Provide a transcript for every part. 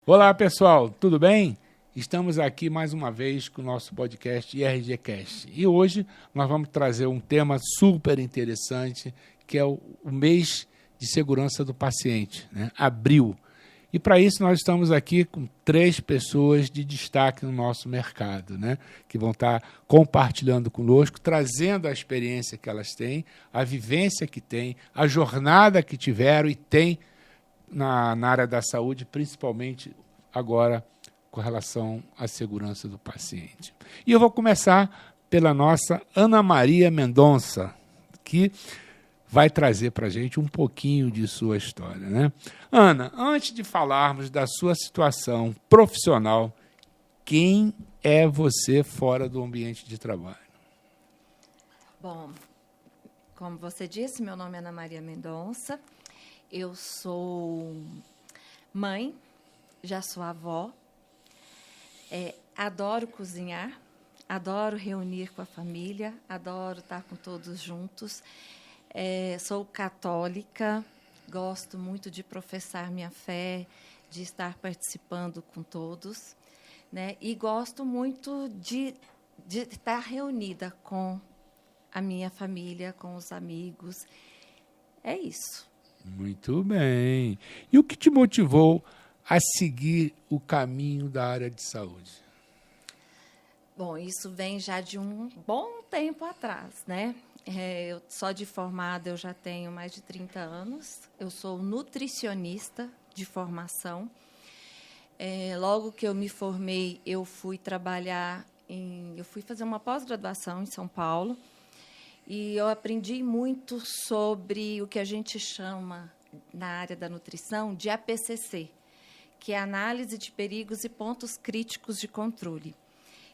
Olá, pessoal, tudo bem? Estamos aqui mais uma vez com o nosso podcast IRGcast. E hoje nós vamos trazer um tema super interessante, que é o mês de segurança do paciente, né? Abril. E para isso nós estamos aqui com 3 pessoas de destaque no nosso mercado, né? Que vão estar compartilhando conosco, trazendo a experiência que elas têm, a vivência que têm, a jornada que tiveram e têm na área da saúde, principalmente agora com relação à segurança do paciente. E eu vou começar pela nossa Ana Maria Mendonça, que vai trazer para a gente um pouquinho de sua história, né? Ana, antes de falarmos da sua situação profissional, quem é você fora do ambiente de trabalho? Bom, como você disse, meu nome é Ana Maria Mendonça. Eu sou mãe, já sou avó, adoro cozinhar, adoro reunir com a família, adoro estar com todos juntos. Sou católica, gosto muito de professar minha fé, de estar participando com todos, né? E gosto muito de estar reunida com a minha família, com os amigos. É isso. Muito bem. E o que te motivou a seguir o caminho da área de saúde? Bom, isso vem já de um bom tempo atrás, né? Eu só de formada eu já tenho mais de 30 anos. Eu sou nutricionista de formação. Logo que eu me formei, eu fui trabalhar eu fui fazer uma pós-graduação em São Paulo. E eu aprendi muito sobre o que a gente chama, na área da nutrição, de APCC, que é Análise de Perigos e Pontos Críticos de Controle.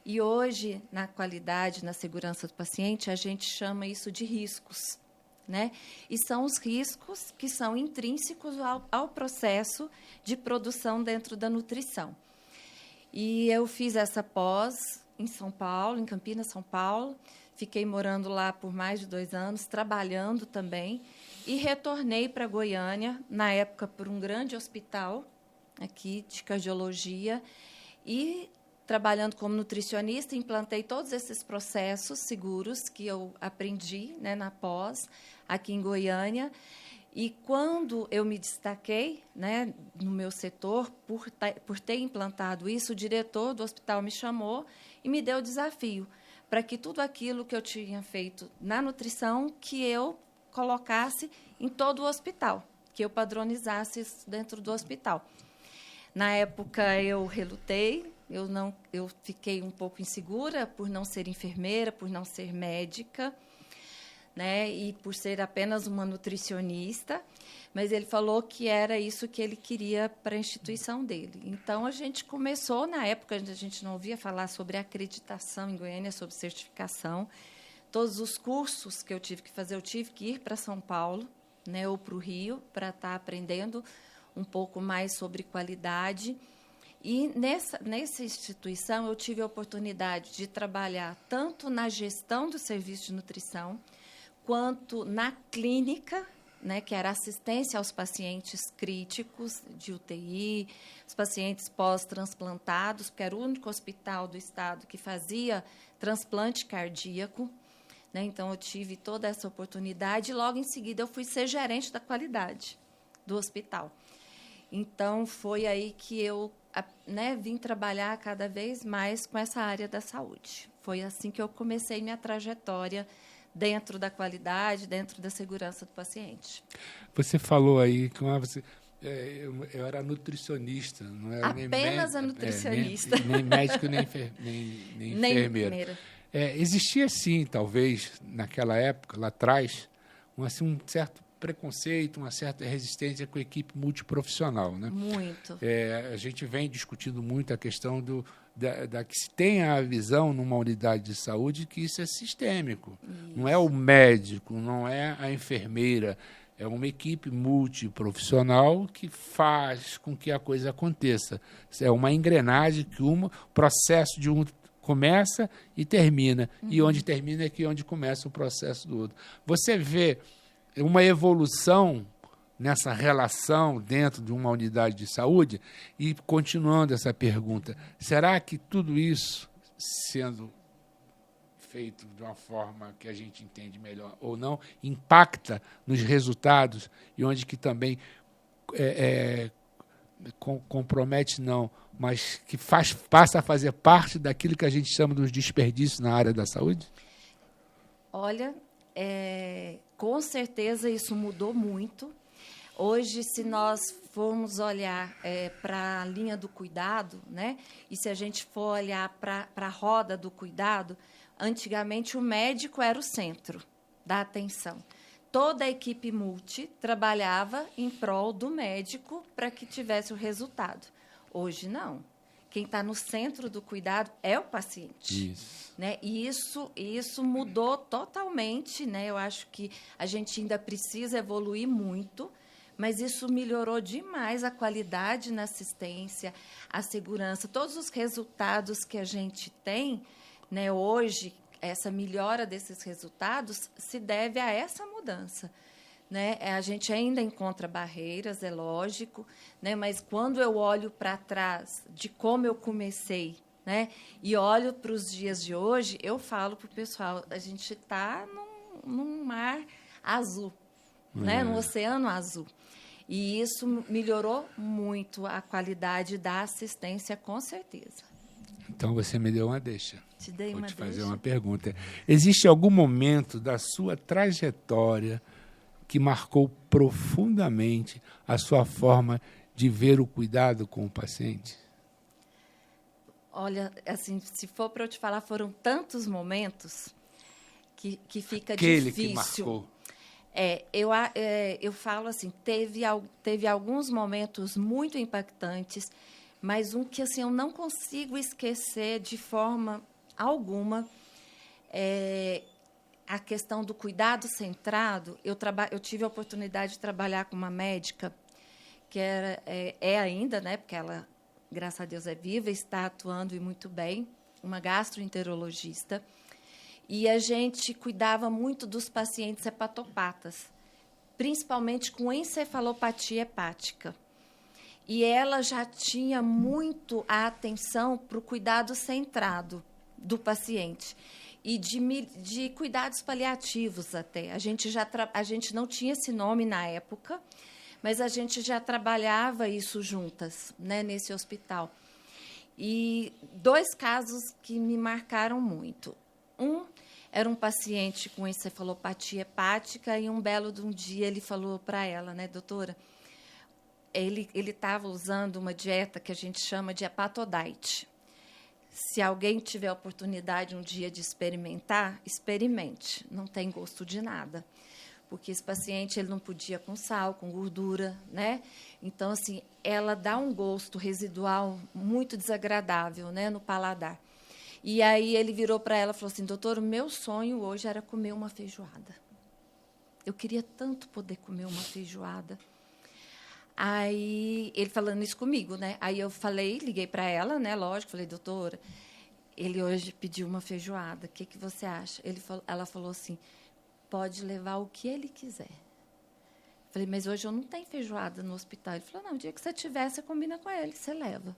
E hoje, na qualidade, na segurança do paciente, a gente chama isso de riscos, né? E são os riscos que são intrínsecos ao processo de produção dentro da nutrição. E eu fiz essa pós em São Paulo, em Campinas, São Paulo. Fiquei morando lá por mais de 2 anos, trabalhando também, e retornei para Goiânia, na época, por um grande hospital aqui de cardiologia, e trabalhando como nutricionista, implantei todos esses processos seguros que eu aprendi, né, na pós, aqui em Goiânia. E quando eu me destaquei, né, no meu setor, por ter implantado isso, o diretor do hospital me chamou e me deu o desafio para que tudo aquilo que eu tinha feito na nutrição, que eu colocasse em todo o hospital, que eu padronizasse isso dentro do hospital. Na época, eu relutei, eu fiquei um pouco insegura por não ser enfermeira, por não ser médica, né, e por ser apenas uma nutricionista, mas ele falou que era isso que ele queria para a instituição dele. Então, a gente começou, na época, a gente não ouvia falar sobre acreditação em Goiânia, sobre certificação. Todos os cursos que eu tive que fazer, eu tive que ir para São Paulo, né, ou para o Rio, para estar aprendendo um pouco mais sobre qualidade. E nessa instituição, eu tive a oportunidade de trabalhar tanto na gestão do serviço de nutrição, quanto na clínica, né, que era assistência aos pacientes críticos de UTI, os pacientes pós-transplantados, porque era o único hospital do estado que fazia transplante cardíaco, né, então eu tive toda essa oportunidade e logo em seguida eu fui ser gerente da qualidade do hospital. Então foi aí que eu, né, vim trabalhar cada vez mais com essa área da saúde. Foi assim que eu comecei minha trajetória dentro da qualidade, dentro da segurança do paciente. Você falou aí que eu era nutricionista, não era apenas a nutricionista. Nem médico, nem enfermeira. Existia, sim, talvez, naquela época, lá atrás, um certo preconceito, uma certa resistência com a equipe multiprofissional, né? Muito. A gente vem discutindo muito a questão que se tenha a visão numa unidade de saúde que isso é sistêmico. Isso. Não é o médico, não é a enfermeira, é uma equipe multiprofissional que faz com que a coisa aconteça. É uma engrenagem que o processo de um começa e termina, e onde termina é onde começa o processo do outro. Você vê uma evolução nessa relação dentro de uma unidade de saúde? E, continuando essa pergunta, será que tudo isso, sendo feito de uma forma que a gente entende melhor ou não, impacta nos resultados e onde que também compromete não, mas que passa a fazer parte daquilo que a gente chama dos desperdícios na área da saúde? Olha, com certeza isso mudou muito. Hoje, se nós formos olhar para a linha do cuidado, né, e se a gente for olhar para a roda do cuidado, antigamente o médico era o centro da atenção. Toda a equipe multi trabalhava em prol do médico para que tivesse o resultado. Hoje, não. Quem está no centro do cuidado é o paciente. Isso. Né? E isso mudou totalmente. Né? Eu acho que a gente ainda precisa evoluir muito, mas isso melhorou demais a qualidade na assistência, a segurança. Todos os resultados que a gente tem, né, hoje, essa melhora desses resultados se deve a essa mudança. Né? A gente ainda encontra barreiras, é lógico, né? Mas quando eu olho para trás de como eu comecei, né, e olho para os dias de hoje, eu falo para o pessoal, a gente está num mar azul, né? Num oceano azul. E isso melhorou muito a qualidade da assistência, com certeza. Então, você me deu uma deixa. Te dei uma deixa. Vou te fazer uma pergunta. Existe algum momento da sua trajetória que marcou profundamente a sua forma de ver o cuidado com o paciente? Olha, assim, se for para eu te falar, foram tantos momentos que fica Aquele difícil. Que marcou. Eu falo assim, teve alguns momentos muito impactantes, mas um que assim, eu não consigo esquecer de forma alguma a questão do cuidado centrado. Eu tive a oportunidade de trabalhar com uma médica que é ainda, né, porque ela, graças a Deus, é viva, está atuando e muito bem, uma gastroenterologista. E a gente cuidava muito dos pacientes hepatopatas, principalmente com encefalopatia hepática. E ela já tinha muito a atenção para o cuidado centrado do paciente e de cuidados paliativos até. A gente não tinha esse nome na época, mas a gente já trabalhava isso juntas, né, nesse hospital. E 2 casos que me marcaram muito. Um era um paciente com encefalopatia hepática e um belo de um dia ele falou para ela, né, doutora, ele estava usando uma dieta que a gente chama de hepatodiet. Se alguém tiver a oportunidade um dia de experimentar, experimente. Não tem gosto de nada. Porque esse paciente ele não podia com sal, com gordura, né? Então, assim, ela dá um gosto residual muito desagradável, né, no paladar. E aí ele virou para ela e falou assim, doutora, o meu sonho hoje era comer uma feijoada. Eu queria tanto poder comer uma feijoada. Aí, ele falando isso comigo, né? Aí eu liguei para ela, né? Lógico, falei, doutora, ele hoje pediu uma feijoada, o que você acha? Ela falou assim, pode levar o que ele quiser. Falei, mas hoje eu não tenho feijoada no hospital. Ele falou, não, o dia que você tiver, você combina com ele, você leva.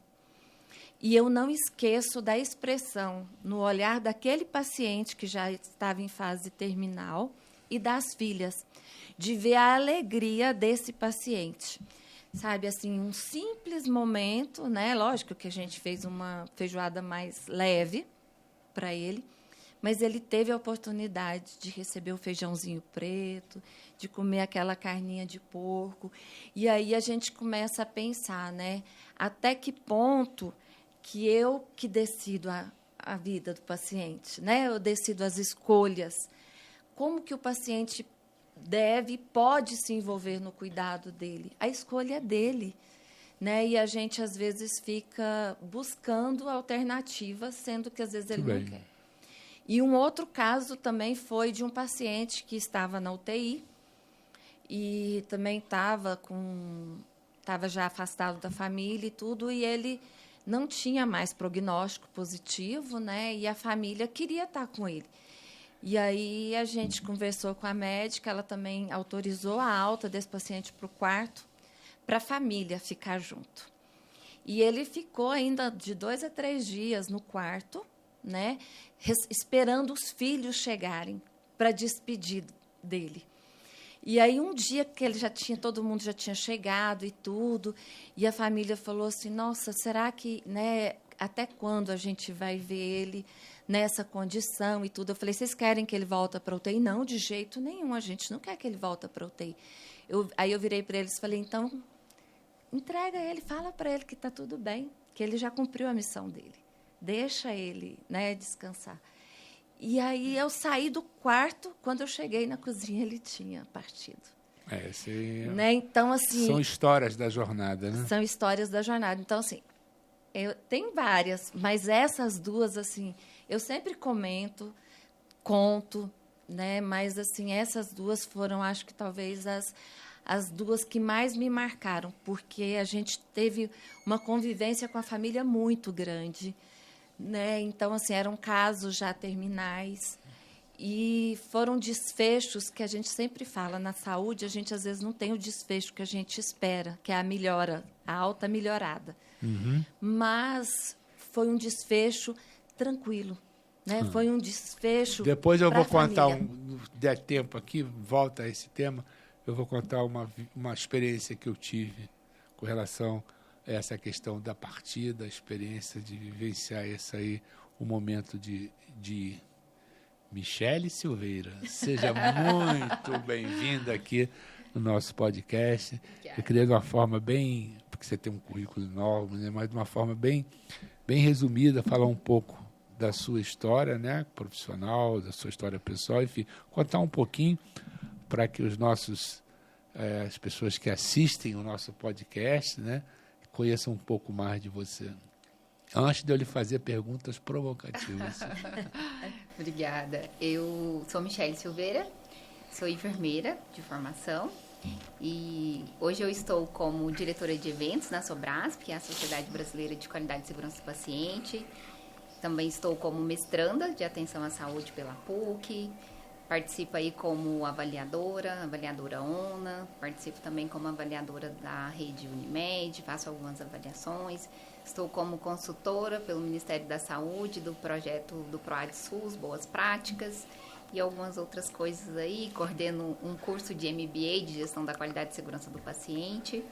E eu não esqueço da expressão no olhar daquele paciente que já estava em fase terminal e das filhas, de ver a alegria desse paciente. Sabe, assim, um simples momento, né? Lógico que a gente fez uma feijoada mais leve para ele, mas ele teve a oportunidade de receber o feijãozinho preto, de comer aquela carninha de porco. E aí a gente começa a pensar, né? Até que ponto que eu que decido a vida do paciente, né? Eu decido as escolhas. Como que o paciente deve e pode se envolver no cuidado dele? A escolha é dele, né? E a gente, às vezes, fica buscando alternativas, sendo que, às vezes, ele não quer. E um outro caso também foi de um paciente que estava na UTI e também estava já afastado da família e tudo, e ele não tinha mais prognóstico positivo, né? E a família queria estar com ele. E aí a gente conversou com a médica, ela também autorizou a alta desse paciente para o quarto, para a família ficar junto. E ele ficou ainda de 2 a 3 dias no quarto, né, esperando os filhos chegarem para despedir dele. E aí, um dia que todo mundo já tinha chegado e tudo, e a família falou assim, nossa, será que, né, até quando a gente vai ver ele nessa condição e tudo? Eu falei, vocês querem que ele volte para a UTI? Não, de jeito nenhum, a gente não quer que ele volte para a UTI. Aí eu virei para eles e falei, então, entrega ele, fala para ele que está tudo bem, que ele já cumpriu a missão dele. Deixa ele, né, descansar. E aí eu saí do quarto, quando eu cheguei na cozinha, ele tinha partido. Né? Então, assim, são histórias da jornada, né? São histórias da jornada. Então, assim, tem várias, mas essas duas, assim, eu sempre conto, né? Mas, assim, essas duas foram, acho que talvez as duas que mais me marcaram, porque a gente teve uma convivência com a família muito grande, né? Então, assim, eram casos já terminais e foram desfechos que a gente sempre fala. Na saúde, a gente, às vezes, não tem o desfecho que a gente espera, que é a melhora, a alta melhorada. Uhum. Mas foi um desfecho tranquilo, né? Foi um desfecho. Depois eu vou contar, família. der tempo aqui, volta a esse tema, eu vou contar uma experiência que eu tive com relação a essa questão da partida, a experiência de vivenciar o momento de Michele Silveira. Seja muito bem-vinda aqui no nosso podcast. Eu queria de uma forma bem, porque você tem um currículo enorme, né, mas de uma forma bem resumida, falar um pouco da sua história, né, profissional, da sua história pessoal, enfim, contar um pouquinho para que as pessoas que assistem o nosso podcast, né, conheçam um pouco mais de você. Antes de eu lhe fazer perguntas provocativas. Obrigada. Eu sou Michele Silveira, sou enfermeira de formação e hoje eu estou como diretora de eventos na Sobrasp, que é a Sociedade Brasileira de Qualidade e Segurança do Paciente. Também estou como mestranda de atenção à saúde pela PUC. Participo aí como avaliadora ONA, participo também como avaliadora da rede Unimed, faço algumas avaliações. Estou como consultora pelo Ministério da Saúde do projeto do PROAD SUS, Boas Práticas, e algumas outras coisas aí. Coordeno um curso de MBA de Gestão da Qualidade e Segurança do Paciente.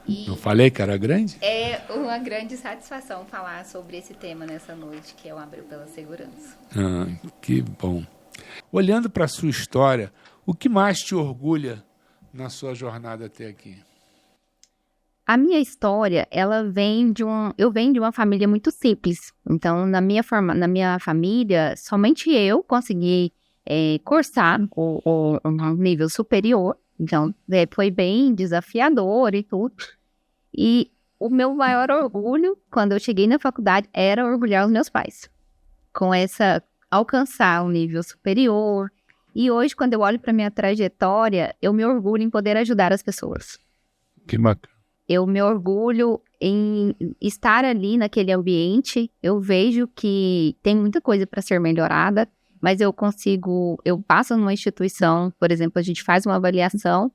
E não falei que era grande? É uma grande satisfação falar sobre esse tema nessa noite, que é o Abril pela Segurança. Que bom. Olhando para a sua história, o que mais te orgulha na sua jornada até aqui? A minha história, eu venho de uma família muito simples. Então, na minha família, somente eu consegui cursar um nível superior. Então, foi bem desafiador e tudo. E o meu maior orgulho, quando eu cheguei na faculdade, era orgulhar os meus pais. Alcançar um nível superior. E hoje, quando eu olho para minha trajetória, eu me orgulho em poder ajudar as pessoas. Que bacana. Eu me orgulho em estar ali naquele ambiente. Eu vejo que tem muita coisa para ser melhorada, mas eu passo numa instituição, por exemplo, a gente faz uma avaliação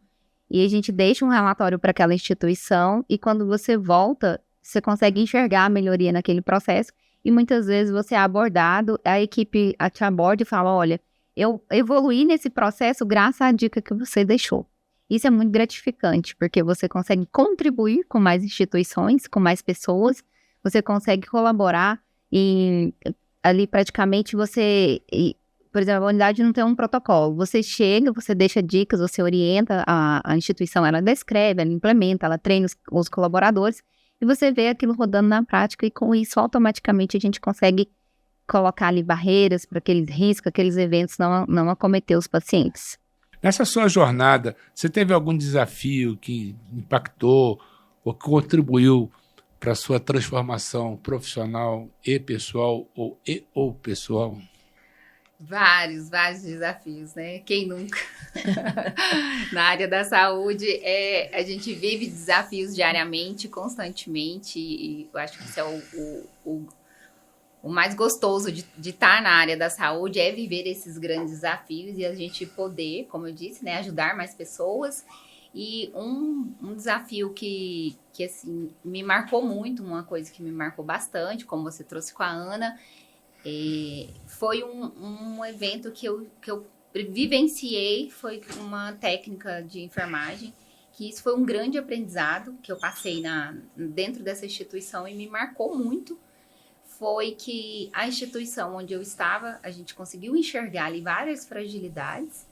e a gente deixa um relatório para aquela instituição e quando você volta, você consegue enxergar a melhoria naquele processo e muitas vezes você é abordado, a equipe te aborda e fala, olha, eu evoluí nesse processo graças à dica que você deixou. Isso é muito gratificante, porque você consegue contribuir com mais instituições, com mais pessoas, você consegue colaborar e ali praticamente por exemplo, a unidade não tem um protocolo, você chega, você deixa dicas, você orienta, a instituição ela descreve, ela implementa, ela treina os colaboradores e você vê aquilo rodando na prática e com isso automaticamente a gente consegue colocar ali barreiras para aqueles riscos, aqueles eventos não acometer os pacientes. Nessa sua jornada, você teve algum desafio que impactou ou que contribuiu para a sua transformação profissional e pessoal ou pessoal? Vários desafios, né? Quem nunca? Na área da saúde, a gente vive desafios diariamente, constantemente, e eu acho que isso é o o mais gostoso de estar na área da saúde é viver esses grandes desafios e a gente poder, como eu disse, né, ajudar mais pessoas. E um desafio que assim, me marcou muito, uma coisa que me marcou bastante, como você trouxe com a Ana, foi um evento que eu vivenciei, foi uma técnica de enfermagem, que isso foi um grande aprendizado que eu passei dentro dessa instituição e me marcou muito. Foi que a instituição onde eu estava, a gente conseguiu enxergar ali várias fragilidades.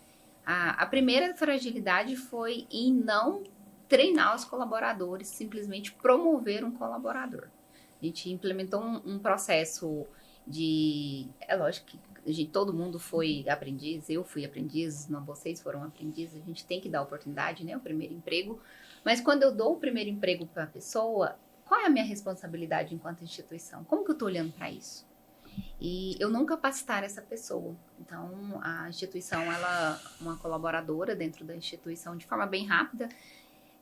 A primeira fragilidade foi em não treinar os colaboradores, simplesmente promover um colaborador. A gente implementou um processo é lógico que todo mundo foi aprendiz, eu fui aprendiz, não, vocês foram aprendizes, a gente tem que dar oportunidade, né, o primeiro emprego. Mas quando eu dou o primeiro emprego para a pessoa, qual é a minha responsabilidade enquanto instituição? Como que eu estou olhando para isso? E eu não capacitar essa pessoa. Então, a instituição, uma colaboradora dentro da instituição, de forma bem rápida,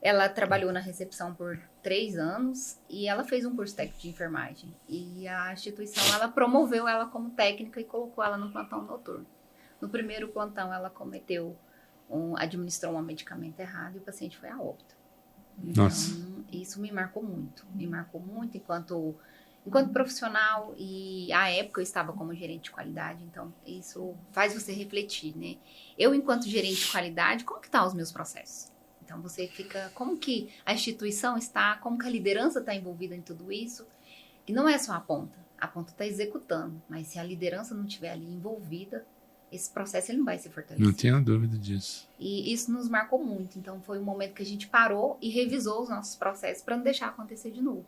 ela trabalhou na recepção por 3 anos e ela fez um curso técnico de enfermagem. E a instituição, ela promoveu ela como técnica e colocou ela no plantão noturno. No primeiro plantão, ela administrou um medicamento errado e o paciente foi a óbito. Nossa. Então, isso me marcou muito enquanto profissional, e à época eu estava como gerente de qualidade, então isso faz você refletir, né? Eu, enquanto gerente de qualidade, como que estão os meus processos? Então você fica, como que a instituição está, como que a liderança está envolvida em tudo isso? E não é só a ponta está executando, mas se a liderança não estiver ali envolvida, esse processo ele não vai ser fortalecido. Não tenho dúvida disso. E isso nos marcou muito, então foi um momento que a gente parou e revisou os nossos processos para não deixar acontecer de novo.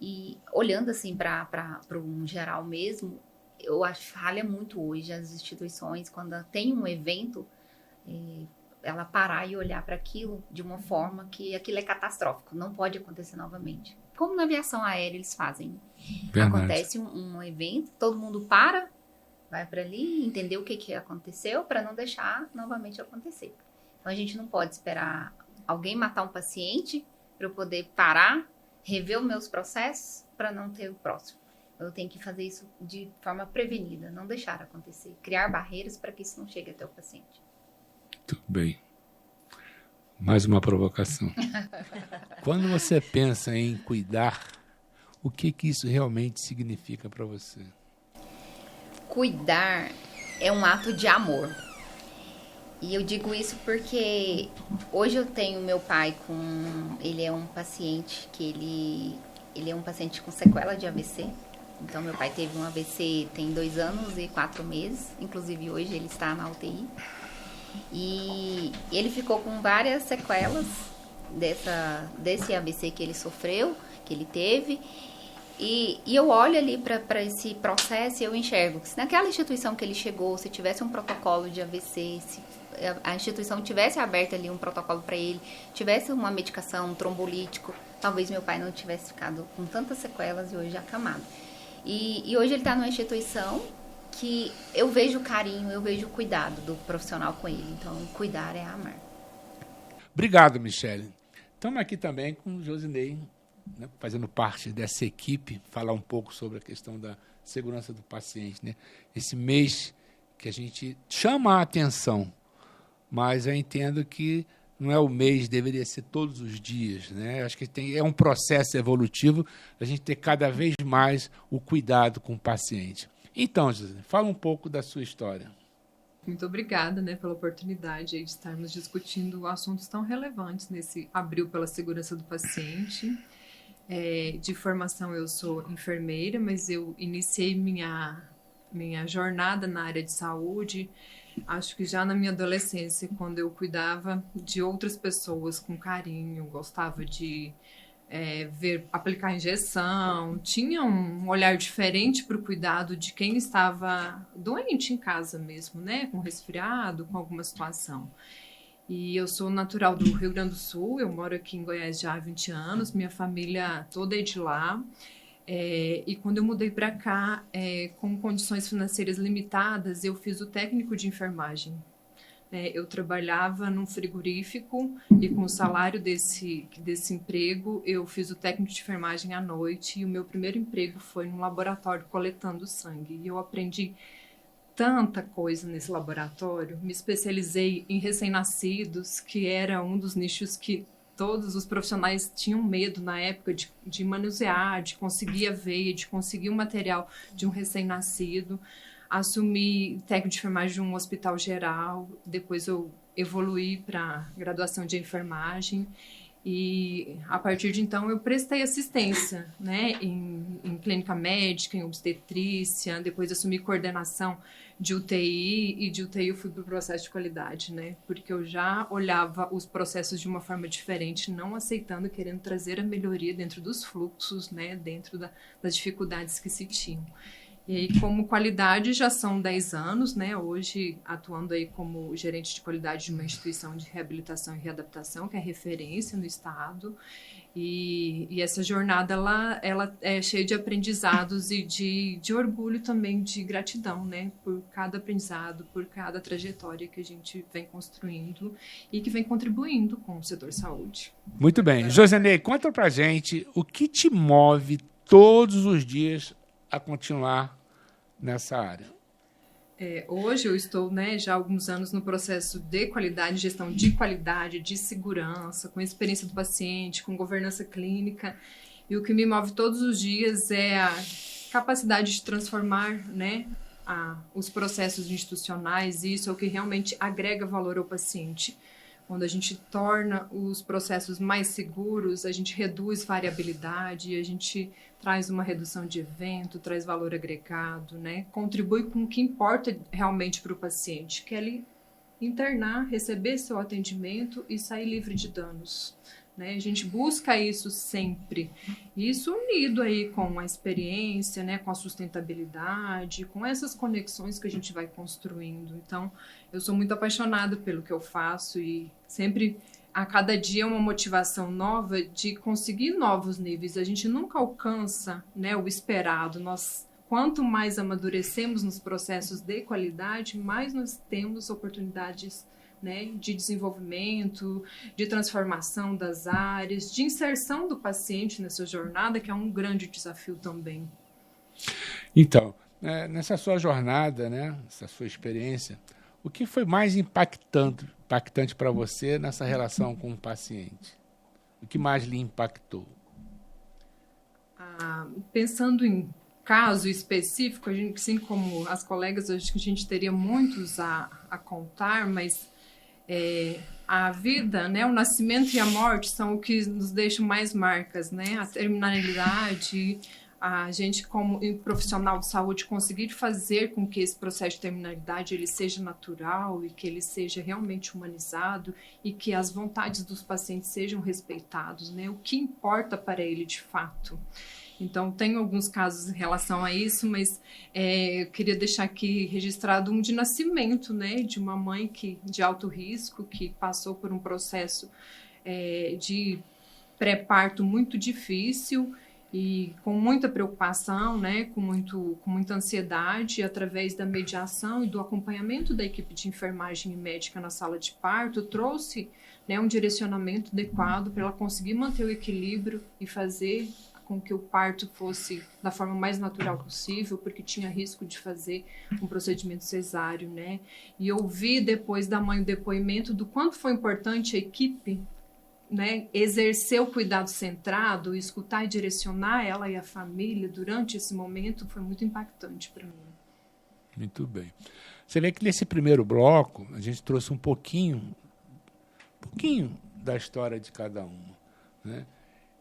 E olhando assim para um geral mesmo, eu acho que falha muito hoje as instituições, quando tem um evento, ela parar e olhar para aquilo de uma forma que aquilo é catastrófico, não pode acontecer novamente. Como na aviação aérea eles fazem. Verdade. Acontece um evento, todo mundo para, vai para ali, entender o que aconteceu para não deixar novamente acontecer. Então a gente não pode esperar alguém matar um paciente para eu poder parar, rever os meus processos para não ter o próximo. Eu tenho que fazer isso de forma prevenida, não deixar acontecer, criar barreiras para que isso não chegue até o paciente. Tudo bem. Mais uma provocação. Quando você pensa em cuidar, o que isso realmente significa para você? Cuidar é um ato de amor. E eu digo isso porque hoje eu tenho meu pai ele é um paciente ele é um paciente com sequela de AVC. Então meu pai teve um AVC tem 2 anos e 4 meses, inclusive hoje ele está na UTI. E ele ficou com várias sequelas desse AVC que ele sofreu, que ele teve. E eu olho ali para esse processo e eu enxergo que se naquela instituição que ele chegou, se tivesse um protocolo de AVC, se a instituição tivesse aberto ali um protocolo para ele, tivesse uma medicação, um trombolítico, talvez meu pai não tivesse ficado com tantas sequelas e hoje acamado. E hoje ele está numa instituição que eu vejo o carinho, eu vejo o cuidado do profissional com ele. Então, cuidar é amar. Obrigado, Michele. Estamos aqui também com o Josinei, né, fazendo parte dessa equipe, falar um pouco sobre a questão da segurança do paciente, né? Esse mês que a gente chama a atenção, mas eu entendo que não é o mês, deveria ser todos os dias, né? Acho que é um processo evolutivo a gente ter cada vez mais o cuidado com o paciente. Então, Josinei, fala um pouco da sua história. Muito obrigada, né, pela oportunidade de estarmos discutindo assuntos tão relevantes nesse Abril pela Segurança do Paciente. De formação eu sou enfermeira, mas eu iniciei minha jornada na área de saúde, acho que já na minha adolescência, quando eu cuidava de outras pessoas com carinho, gostava de aplicar injeção, tinha um olhar diferente para o cuidado de quem estava doente em casa mesmo, né, com resfriado, com alguma situação. E eu sou natural do Rio Grande do Sul, eu moro aqui em Goiás já há 20 anos, minha família toda é de lá. E quando eu mudei para cá, com condições financeiras limitadas, eu fiz o técnico de enfermagem Eu trabalhava num frigorífico e com o salário desse emprego, eu fiz o técnico de enfermagem à noite e o meu primeiro emprego foi num laboratório coletando sangue. E eu aprendi tanta coisa nesse laboratório, me especializei em recém-nascidos, que era um dos nichos que todos os profissionais tinham medo na época de manusear, de conseguir a veia, de conseguir o material de um recém-nascido. Assumi técnico de enfermagem de um hospital geral, depois eu evoluí para graduação de enfermagem e, a partir de então, eu prestei assistência, né, em clínica médica, em obstetrícia, depois assumi coordenação de UTI, e de UTI eu fui para o processo de qualidade, né, porque eu já olhava os processos de uma forma diferente, não aceitando, querendo trazer a melhoria dentro dos fluxos, né, dentro das dificuldades que se tinham. E aí, como qualidade, já são 10 anos, né? Hoje, atuando aí como gerente de qualidade de uma instituição de reabilitação e readaptação, que é referência no estado. E essa jornada, ela é cheia de aprendizados e de orgulho também, de gratidão, né? Por cada aprendizado, por cada trajetória que a gente vem construindo e que vem contribuindo com o setor saúde. Muito bem. Josenei, conta pra gente o que te move todos os dias a continuar nessa área. Hoje eu estou, né, já há alguns anos no processo de qualidade, gestão de qualidade, de segurança, com experiência do paciente, com governança clínica, e o que me move todos os dias é a capacidade de transformar, né, os processos institucionais, e isso é o que realmente agrega valor ao paciente. Quando a gente torna os processos mais seguros, a gente reduz variabilidade, a gente traz uma redução de evento, traz valor agregado, né? Contribui com o que importa realmente para o paciente, que é ele internar, receber seu atendimento e sair livre de danos, né? A gente busca isso sempre. Isso unido aí com a experiência, né? Com a sustentabilidade, com essas conexões que a gente vai construindo. Então, eu sou muito apaixonada pelo que eu faço e sempre, a cada dia, uma motivação nova de conseguir novos níveis. A gente nunca alcança, né, o esperado. Quanto mais amadurecemos nos processos de qualidade, mais nós temos oportunidades, né, de desenvolvimento, de transformação das áreas, de inserção do paciente nessa jornada, que é um grande desafio também. Então, nessa sua jornada, né, essa sua experiência, o que foi mais impactante para você nessa relação com o paciente? O que mais lhe impactou? Pensando em caso específico, a gente, assim como as colegas, acho que a gente teria muitos a contar, mas a vida, né, o nascimento e a morte são o que nos deixam mais marcas, né? A terminalidade, a gente como profissional de saúde conseguir fazer com que esse processo de terminalidade ele seja natural e que ele seja realmente humanizado e que as vontades dos pacientes sejam respeitados, né? O que importa para ele de fato. Então, tenho alguns casos em relação a isso, mas eu queria deixar aqui registrado um de nascimento, né, de uma mãe de alto risco, que passou por um processo de pré-parto muito difícil e com muita preocupação, né, com muita ansiedade, através da mediação e do acompanhamento da equipe de enfermagem e médica na sala de parto, trouxe, né, um direcionamento adequado para ela conseguir manter o equilíbrio e fazer com que o parto fosse da forma mais natural possível, porque tinha risco de fazer um procedimento cesáreo, né? E ouvir depois da mãe o depoimento do quanto foi importante a equipe, né, exercer o cuidado centrado, escutar e direcionar ela e a família durante esse momento foi muito impactante para mim. Muito bem. Você vê que nesse primeiro bloco a gente trouxe um pouquinho da história de cada uma, né?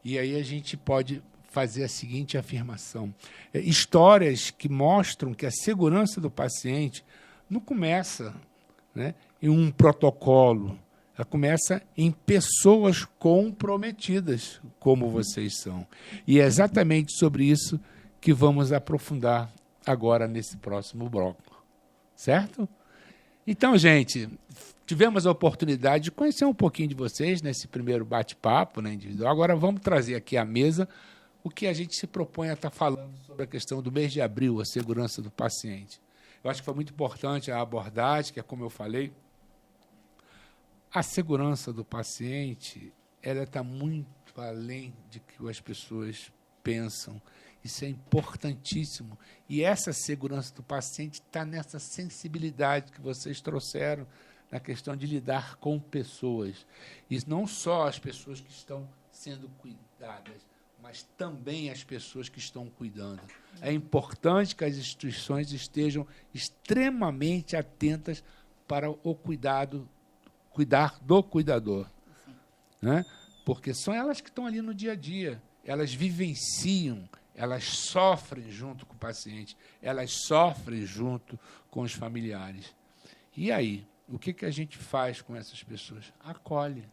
E aí a gente pode fazer a seguinte afirmação. Histórias que mostram que a segurança do paciente não começa, né, em um protocolo, ela começa em pessoas comprometidas, como vocês são. E é exatamente sobre isso que vamos aprofundar agora nesse próximo bloco. Certo? Então, gente, tivemos a oportunidade de conhecer um pouquinho de vocês nesse primeiro bate-papo, né, individual. Agora vamos trazer aqui à mesa o que a gente se propõe a estar falando sobre a questão do mês de abril, a segurança do paciente. Eu acho que foi muito importante a abordagem, que é como eu falei, A segurança do paciente, ela está muito além de que as pessoas pensam. Isso é importantíssimo. E essa segurança do paciente está nessa sensibilidade que vocês trouxeram na questão de lidar com pessoas. E não só as pessoas que estão sendo cuidadas, mas também as pessoas que estão cuidando. É importante que as instituições estejam extremamente atentas para o cuidar do cuidador. Né? Porque são elas que estão ali no dia a dia. Elas vivenciam, elas sofrem junto com o paciente, elas sofrem junto com os familiares. E aí, o que a gente faz com essas pessoas? Acolhe,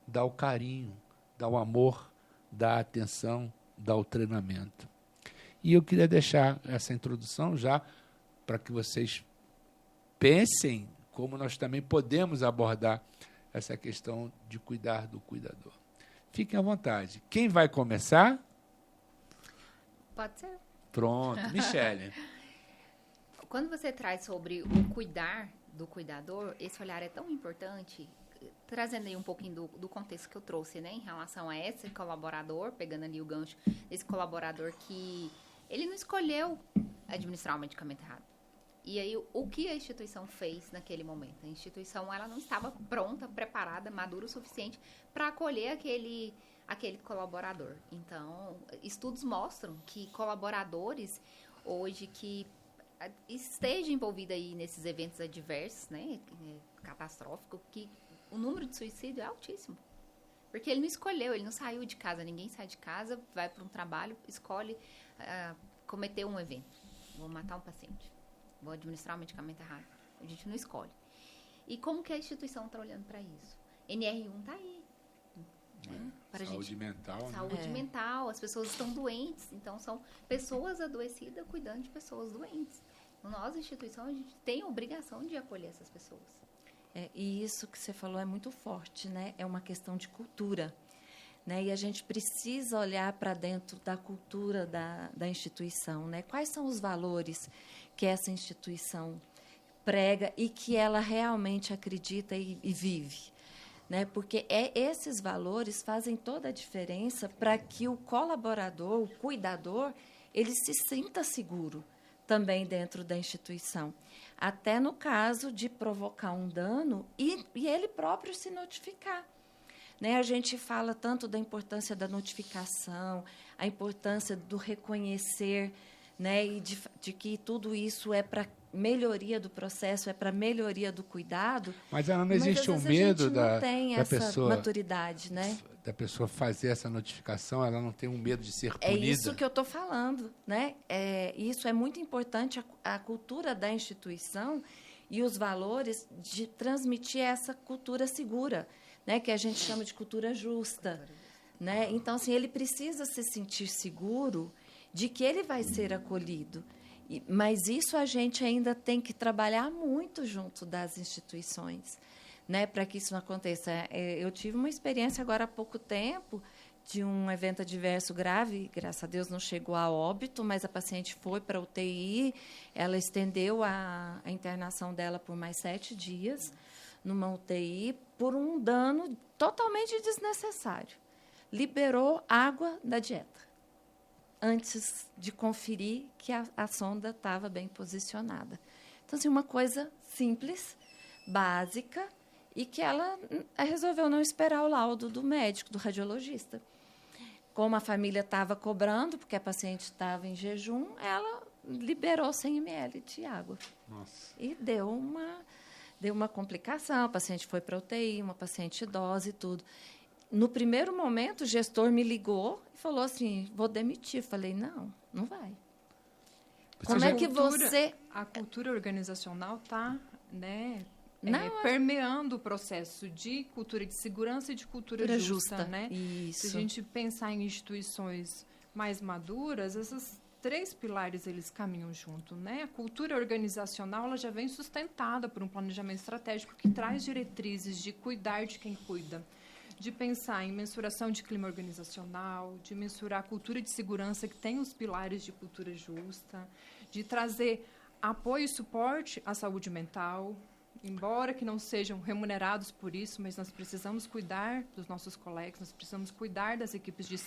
dá o carinho, dá o amor, dá a atenção, dá o treinamento. E eu queria deixar essa introdução já para que vocês pensem como nós também podemos abordar essa questão de cuidar do cuidador. Fiquem à vontade. Quem vai começar? Pode ser. Pronto, Michele. Quando você traz sobre o cuidar do cuidador, esse olhar é tão importante, trazendo aí um pouquinho do contexto que eu trouxe, né, em relação a esse colaborador, pegando ali o gancho desse colaborador que ele não escolheu administrar o medicamento errado. E aí, o que a instituição fez naquele momento? A instituição, ela não estava pronta, preparada, madura o suficiente para acolher aquele colaborador. Então, estudos mostram que colaboradores, hoje, que esteja envolvido aí nesses eventos adversos, né, catastróficos, que o número de suicídio é altíssimo. Porque ele não escolheu, ele não saiu de casa, ninguém sai de casa, vai para um trabalho, escolhe cometer um evento. Vou matar um paciente, vou administrar um medicamento errado. A gente não escolhe. E como que a instituição está olhando para isso? NR1 está aí. Né? Saúde mental. Saúde mental, as pessoas estão doentes, então são pessoas adoecidas cuidando de pessoas doentes. Então, nós, instituição, a gente tem a obrigação de acolher essas pessoas. E isso que você falou é muito forte, né? É uma questão de cultura. Né? E a gente precisa olhar para dentro da cultura da instituição. Né? Quais são os valores que essa instituição prega e que ela realmente acredita e vive? Né? Porque esses valores fazem toda a diferença para que o colaborador, o cuidador, ele se sinta seguro também dentro da instituição. Até no caso de provocar um dano e ele próprio se notificar. Né? A gente fala tanto da importância da notificação, a importância do reconhecer, né? E de que tudo isso é para melhoria do processo, é para melhoria do cuidado. Mas não existe um medo da essa pessoa, maturidade, né? Da pessoa fazer essa notificação, ela não tem um medo de ser punida. É isso que eu estou falando, né? Isso é muito importante, a cultura da instituição e os valores de transmitir essa cultura segura, né? Que a gente chama de cultura justa. Né? Então, assim, ele precisa se sentir seguro de que ele vai ser acolhido. Mas isso a gente ainda tem que trabalhar muito junto das instituições, né, para que isso não aconteça. Eu tive uma experiência agora há pouco tempo de um evento adverso grave, graças a Deus não chegou a óbito, mas a paciente foi para a UTI, ela estendeu a internação dela por mais 7 dias numa UTI por um dano totalmente desnecessário. Liberou água da dieta antes de conferir que a sonda estava bem posicionada. Então, assim, uma coisa simples, básica, e que ela resolveu não esperar o laudo do médico, do radiologista. Como a família estava cobrando, porque a paciente estava em jejum, ela liberou 100 ml de água. Nossa. E deu uma complicação, a paciente foi para a UTI, uma paciente idosa e tudo. No primeiro momento, o gestor me ligou e falou assim, vou demitir. Falei, não vai. Como é que você... A cultura organizacional está, né, Não, permeando o processo de cultura de segurança e de cultura justa, né? Isso. Se a gente pensar em instituições mais maduras, esses 3 pilares eles caminham junto, né? A cultura organizacional ela já vem sustentada por um planejamento estratégico que traz diretrizes de cuidar de quem cuida, de pensar em mensuração de clima organizacional, de mensurar a cultura de segurança que tem os pilares de cultura justa, de trazer apoio e suporte à saúde mental, embora que não sejam remunerados por isso, mas nós precisamos cuidar dos nossos colegas, nós precisamos cuidar das equipes de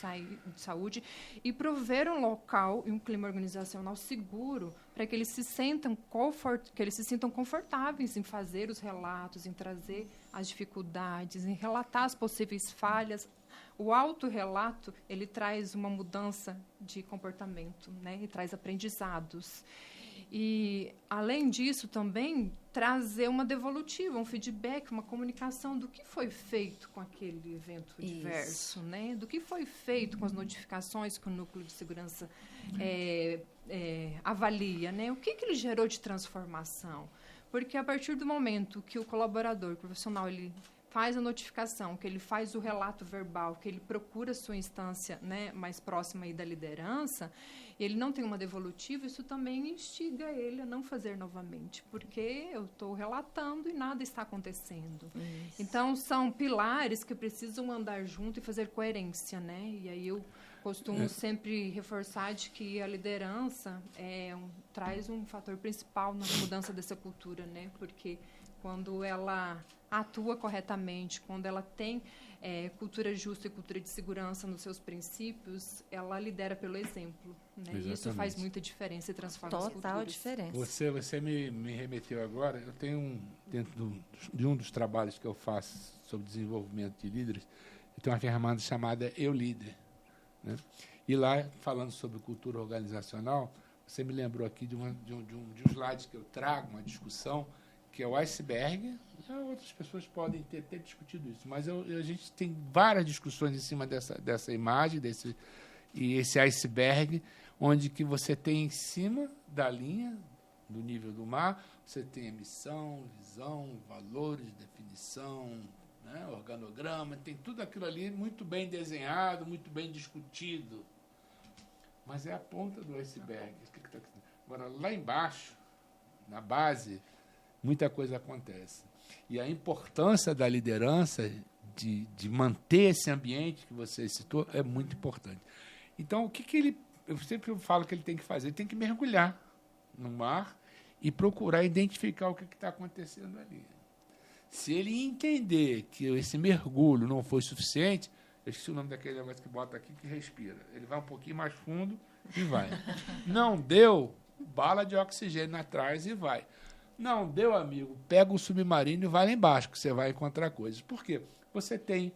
saúde e prover um local e um clima organizacional seguro para que eles se sintam confortáveis em fazer os relatos, em trazer as dificuldades, em relatar as possíveis falhas. O autorrelato, ele traz uma mudança de comportamento, né? E traz aprendizados. E, além disso, também trazer uma devolutiva, um feedback, uma comunicação do que foi feito com aquele evento diverso, né? Do que foi feito com as notificações que o Núcleo de Segurança avalia, né? O que ele gerou de transformação? Porque, a partir do momento que o colaborador, o profissional, ele faz a notificação, que ele faz o relato verbal, que ele procura a sua instância, né, mais próxima aí da liderança, e ele não tem uma devolutiva, isso também instiga ele a não fazer novamente, porque eu estou relatando e nada está acontecendo. Isso. Então, são pilares que precisam andar junto e fazer coerência, né? E aí eu costumo sempre reforçar de que a liderança traz um fator principal na mudança dessa cultura, né? Porque quando ela atua corretamente, quando ela tem cultura justa e cultura de segurança nos seus princípios, ela lidera pelo exemplo. Né? E isso faz muita diferença e transforma as culturas. Total diferença. Você me remeteu agora, eu tenho dentro de um dos trabalhos que eu faço sobre desenvolvimento de líderes, eu tenho uma ferramenta chamada Eu Líder. Né? E lá, falando sobre cultura organizacional, você me lembrou aqui de um slide que eu trago, uma discussão, que é o iceberg. Já outras pessoas podem ter discutido isso, mas a gente tem várias discussões em cima dessa imagem, e esse iceberg, onde que você tem em cima da linha, do nível do mar, você tem a missão, visão, valores, definição, né, organograma, tem tudo aquilo ali muito bem desenhado, muito bem discutido. Mas é a ponta do iceberg. Agora, lá embaixo, na base, muita coisa acontece. E a importância da liderança, de manter esse ambiente que você citou, é muito importante. Então, o que ele... Eu sempre falo que ele tem que fazer. Ele tem que mergulhar no mar e procurar identificar o que está acontecendo ali. Se ele entender que esse mergulho não foi suficiente, eu esqueci o nome daquele negócio que bota aqui, que respira. Ele vai um pouquinho mais fundo e vai. Não deu, bala de oxigênio atrás e vai. Não deu, amigo, pega o submarino e vai lá embaixo, que você vai encontrar coisas. Por quê? Você tem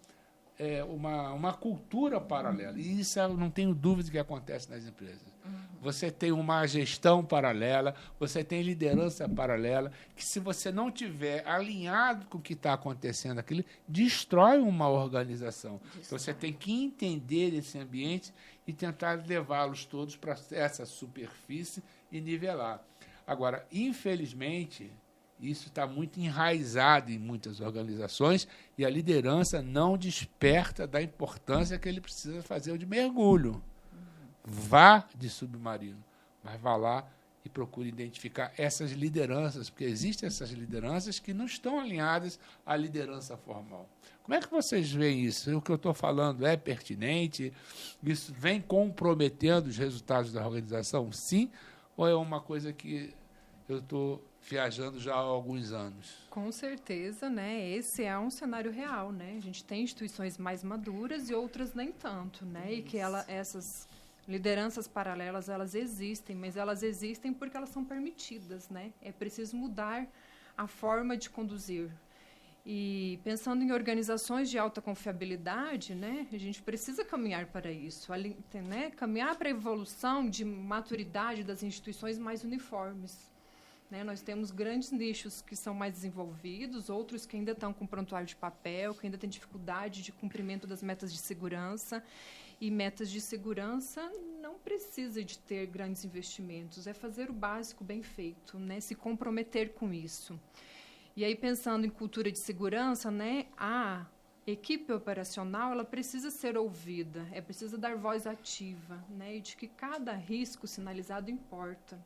uma cultura paralela, e isso eu não tenho dúvida que acontece nas empresas. Você tem uma gestão paralela, você tem liderança paralela, que se você não tiver alinhado com o que está acontecendo aquilo, destrói uma organização. Então, você tem que entender esse ambiente e tentar levá-los todos para essa superfície e nivelar. Agora, infelizmente, isso está muito enraizado em muitas organizações e a liderança não desperta da importância que ele precisa fazer de mergulho. Vá de submarino, mas vá lá e procure identificar essas lideranças, porque existem essas lideranças que não estão alinhadas à liderança formal. Como é que vocês veem isso? O que eu estou falando é pertinente? Isso vem comprometendo os resultados da organização? Sim? Ou é uma coisa que eu estou viajando já há alguns anos? Com certeza, né? Esse é um cenário real, né? A gente tem instituições mais maduras e outras nem tanto, né? E que essas lideranças paralelas, elas existem, mas elas existem porque elas são permitidas, né? É preciso mudar a forma de conduzir. E pensando em organizações de alta confiabilidade, né, a gente precisa caminhar para isso, né, caminhar para a evolução de maturidade das instituições mais uniformes. Né? Nós temos grandes nichos que são mais desenvolvidos, outros que ainda estão com prontuário de papel, que ainda têm dificuldade de cumprimento das metas de segurança. E metas de segurança não precisa de ter grandes investimentos, é fazer o básico bem feito, né, se comprometer com isso. E aí, pensando em cultura de segurança, né, a equipe operacional ela precisa ser ouvida, precisa dar voz ativa, né, e de que cada risco sinalizado importa.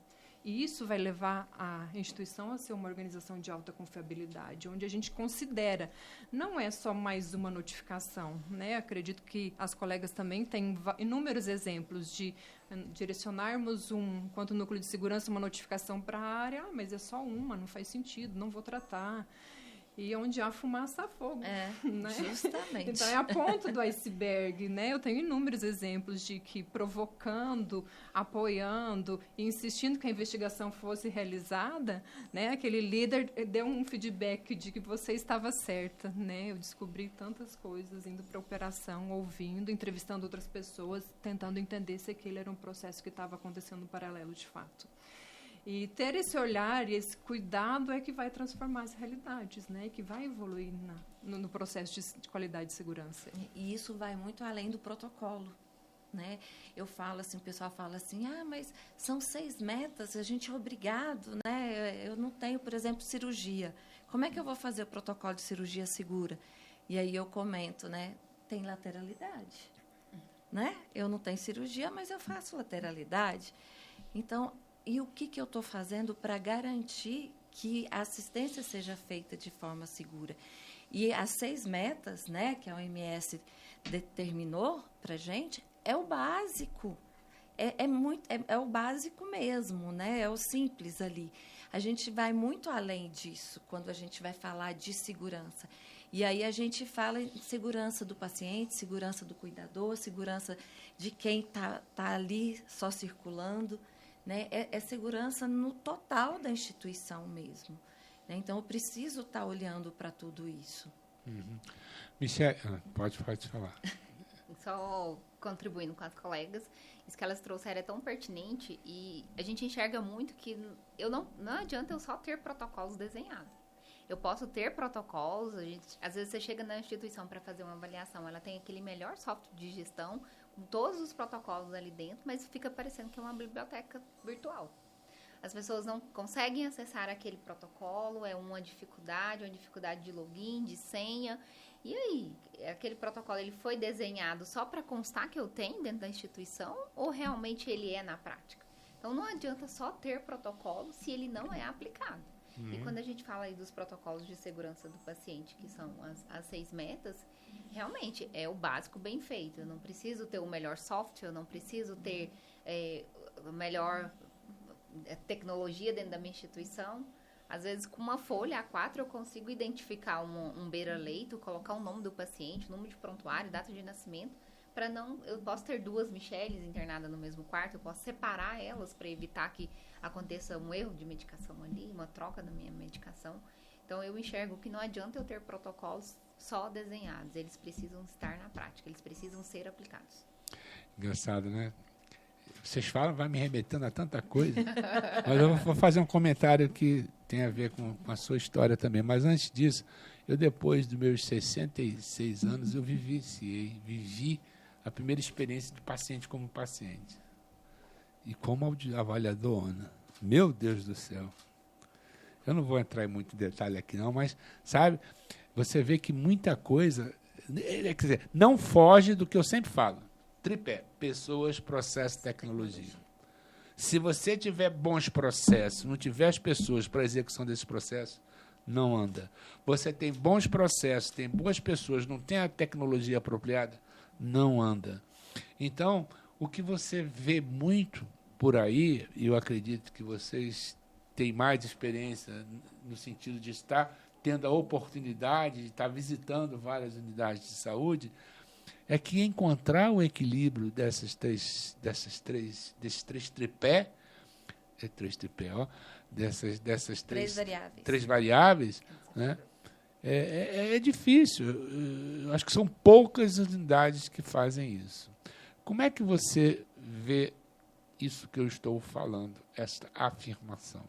E isso vai levar a instituição a ser uma organização de alta confiabilidade, onde a gente considera, não é só mais uma notificação, né? Acredito que as colegas também têm inúmeros exemplos de direcionarmos enquanto núcleo de segurança, uma notificação para a área, mas é só uma, não faz sentido, não vou tratar. E onde há fumaça, há fogo. Né? Justamente. Então, é a ponta do iceberg, né? Eu tenho inúmeros exemplos de que provocando, apoiando e insistindo que a investigação fosse realizada, né? Aquele líder deu um feedback de que você estava certa, né? Eu descobri tantas coisas indo para a operação, ouvindo, entrevistando outras pessoas, tentando entender se aquele era um processo que estava acontecendo no paralelo de fato. E ter esse olhar e esse cuidado é que vai transformar as realidades, né? Que vai evoluir no processo de qualidade de segurança. E isso vai muito além do protocolo, né? Eu falo assim, o pessoal fala assim, mas são 6 metas, a gente é obrigado, né? Eu não tenho, por exemplo, cirurgia. Como é que eu vou fazer o protocolo de cirurgia segura? E aí eu comento, né? Tem lateralidade, né? Eu não tenho cirurgia, mas eu faço lateralidade. Então, e o que eu estou fazendo para garantir que a assistência seja feita de forma segura? E as 6 metas, né, que a OMS determinou para a gente, é o básico. É o básico mesmo, né? É o simples ali. A gente vai muito além disso quando a gente vai falar de segurança. E aí a gente fala em segurança do paciente, segurança do cuidador, segurança de quem tá ali só circulando. Né? É segurança no total da instituição mesmo. Né? Então, eu preciso estar olhando para tudo isso. Uhum. Michele, pode falar. Só contribuindo com as colegas, isso que elas trouxeram é tão pertinente e a gente enxerga muito que não adianta eu só ter protocolos desenhados. Eu posso ter protocolos, às vezes você chega na instituição para fazer uma avaliação, ela tem aquele melhor software de gestão, com todos os protocolos ali dentro, mas fica parecendo que é uma biblioteca virtual. As pessoas não conseguem acessar aquele protocolo, é uma dificuldade de login, de senha. E aí, aquele protocolo ele foi desenhado só para constar que eu tenho dentro da instituição ou realmente ele é na prática? Então, não adianta só ter protocolo se ele não é aplicado. E quando a gente fala aí dos protocolos de segurança do paciente, que são as 6 metas, realmente é o básico bem feito. Eu não preciso ter o melhor software, eu não preciso ter a melhor tecnologia dentro da minha instituição. Às vezes, com uma folha A4, eu consigo identificar um beira-leito, colocar o nome do paciente, número de prontuário, data de nascimento, eu posso ter 2 Micheles internadas no mesmo quarto, eu posso separar elas para evitar que aconteça um erro de medicação ali, uma troca da minha medicação. Então, eu enxergo que não adianta eu ter protocolos só desenhados, eles precisam estar na prática, eles precisam ser aplicados. Engraçado, né? Vocês falam, vai me remetendo a tanta coisa, mas eu vou fazer um comentário que tem a ver com a sua história também. Mas antes disso, depois dos meus 66 anos, eu vivi a primeira experiência de paciente como paciente. E como avaliador, Ana. Meu Deus do céu. Eu não vou entrar em muito detalhe aqui não, mas, sabe, você vê que muita coisa, quer dizer, não foge do que eu sempre falo. Tripé, pessoas, processo, tecnologia. Se você tiver bons processos, não tiver as pessoas para a execução desse processo, não anda. Você tem bons processos, tem boas pessoas, não tem a tecnologia apropriada, não anda. Então, o que você vê muito por aí, e eu acredito que vocês têm mais experiência no sentido de estar tendo a oportunidade de estar visitando várias unidades de saúde, é que encontrar o equilíbrio desses três tripé, dessas três variáveis, né? É difícil. Eu acho que são poucas unidades que fazem isso. Como é que você vê isso que eu estou falando, esta afirmação?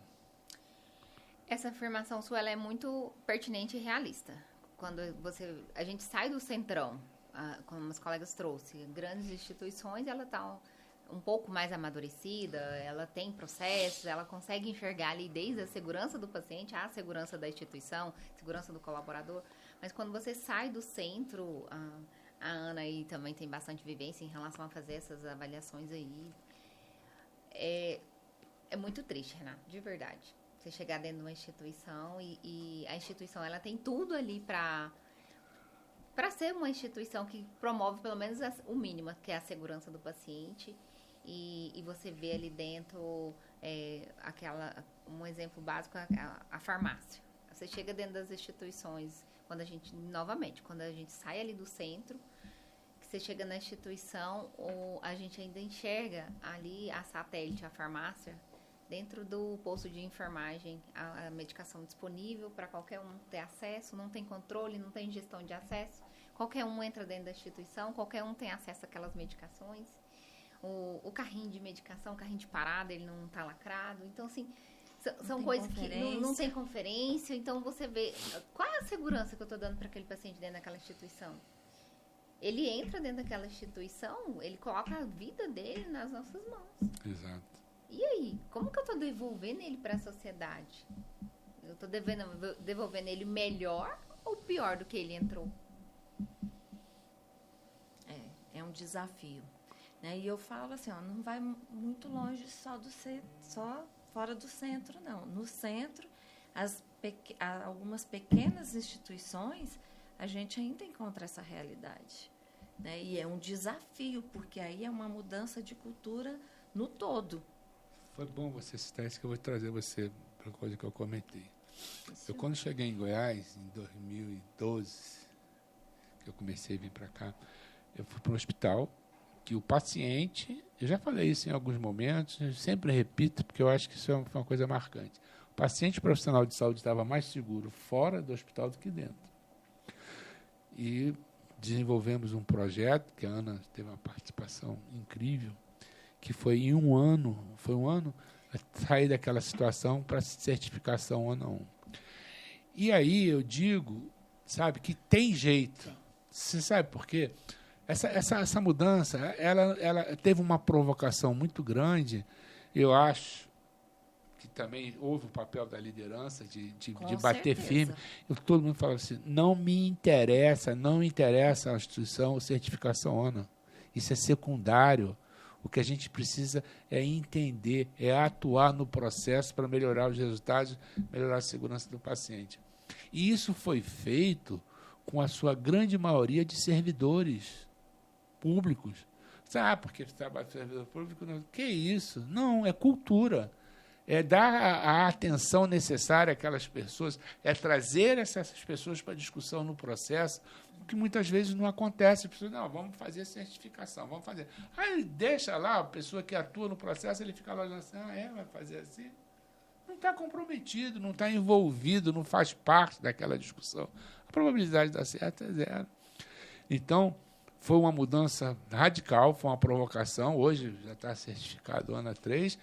Essa afirmação sua ela é muito pertinente e realista. Quando a gente sai do centrão, como os colegas trouxeram, grandes instituições, ela está um pouco mais amadurecida, ela tem processos, ela consegue enxergar ali desde a segurança do paciente, a segurança da instituição, segurança do colaborador. Mas quando você sai do centro, a Ana aí também tem bastante vivência em relação a fazer essas avaliações aí. É muito triste, Renato, de verdade. Você chegar dentro de uma instituição e a instituição ela tem tudo ali para ser uma instituição que promove pelo menos o mínimo, que é a segurança do paciente. E você vê ali dentro um exemplo básico, a farmácia. Você chega dentro das instituições, quando a gente sai ali do centro, que você chega na instituição, a gente ainda enxerga ali a satélite, a farmácia, dentro do posto de enfermagem, a medicação disponível para qualquer um ter acesso, não tem controle, não tem gestão de acesso, qualquer um entra dentro da instituição, qualquer um tem acesso àquelas medicações. O carrinho de medicação, o carrinho de parada, ele não está lacrado. Então, assim, são coisas que não tem conferência. Então, você vê qual é a segurança que eu estou dando para aquele paciente dentro daquela instituição. Ele entra dentro daquela instituição, ele coloca a vida dele nas nossas mãos. Exato. E aí, como que eu estou devolvendo ele para a sociedade? Eu estou devolvendo ele melhor ou pior do que ele entrou? É um desafio. Né? E eu falo assim, não vai muito longe só fora do centro, não. No centro, algumas pequenas instituições, a gente ainda encontra essa realidade. Né? E é um desafio, porque aí é uma mudança de cultura no todo. Foi bom você citar isso, que eu vou trazer você para a coisa que eu comentei. Eu, quando cheguei em Goiás, em 2012, que eu comecei a vir para cá, eu fui para um hospital que o paciente, eu já falei isso em alguns momentos, eu sempre repito, porque eu acho que isso é uma coisa marcante. O paciente profissional de saúde estava mais seguro fora do hospital do que dentro. E desenvolvemos um projeto, que a Ana teve uma participação incrível, que foi em um ano sair daquela situação para certificação ONA 1. E aí eu digo, sabe, que tem jeito. Você sabe por quê? Essa mudança, ela teve uma provocação muito grande. Eu acho que também houve o papel da liderança de bater firme. Todo mundo falava assim, não me interessa a instituição ou certificação ONA. Isso é secundário. O que a gente precisa é entender, é atuar no processo para melhorar os resultados, melhorar a segurança do paciente. E isso foi feito com a sua grande maioria de servidores públicos. Porque trabalha com servidor público? Não. Que isso? Não, é cultura. É dar a atenção necessária àquelas pessoas, é trazer essas pessoas para discussão no processo, o que muitas vezes não acontece. A pessoa, não, vamos fazer certificação, vamos fazer. Aí ele deixa lá, a pessoa que atua no processo, ele fica lá olhando assim, vai fazer assim? Não está comprometido, não está envolvido, não faz parte daquela discussão. A probabilidade de dar certo é zero. Então, foi uma mudança radical, foi uma provocação. Hoje já está certificado ANA 3.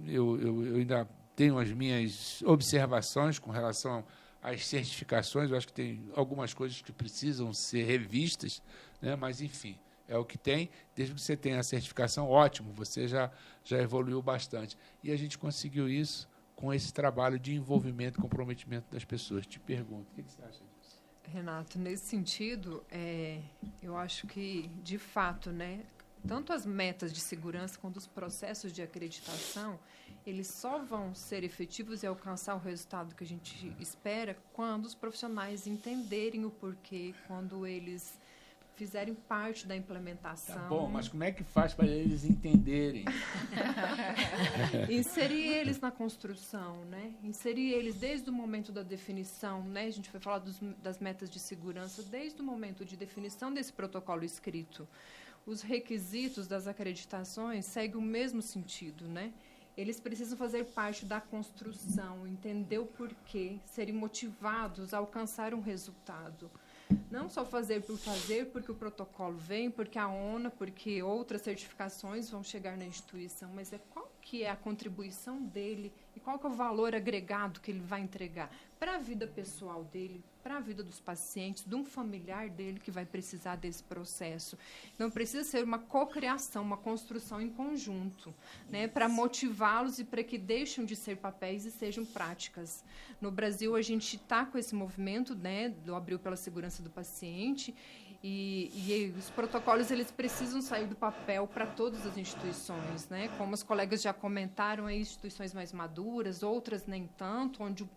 Eu ainda tenho as minhas observações com relação às certificações. Eu acho que tem algumas coisas que precisam ser revistas, né? Mas, enfim, é o que tem. Desde que você tenha a certificação, ótimo, você já evoluiu bastante. E a gente conseguiu isso com esse trabalho de envolvimento e comprometimento das pessoas. Te pergunto, o que você acha disso? Renato, nesse sentido, eu acho que, de fato, né, tanto as metas de segurança quanto os processos de acreditação, eles só vão ser efetivos e alcançar o resultado que a gente espera quando os profissionais entenderem o porquê, quando eles fizerem parte da implementação. Tá bom, mas como é que faz para eles entenderem? Inserir eles na construção, né? Inserir eles desde o momento da definição, né? A gente foi falar das metas de segurança desde o momento de definição desse protocolo escrito. Os requisitos das acreditações seguem o mesmo sentido, né? Eles precisam fazer parte da construção, entender o porquê, serem motivados a alcançar um resultado. Não só fazer, porque o protocolo vem, porque a ONA, porque outras certificações vão chegar na instituição, mas qual que é a contribuição dele e qual que é o valor agregado que ele vai entregar para a vida pessoal dele, para a vida dos pacientes, de um familiar dele que vai precisar desse processo. Então, precisa ser uma cocriação, uma construção em conjunto, né, para motivá-los e para que deixem de ser papéis e sejam práticas. No Brasil, a gente está com esse movimento, né, do Abril pela Segurança do Paciente, E os protocolos, eles precisam sair do papel para todas as instituições, né? Como os colegas já comentaram, aí, instituições mais maduras, outras nem tanto, onde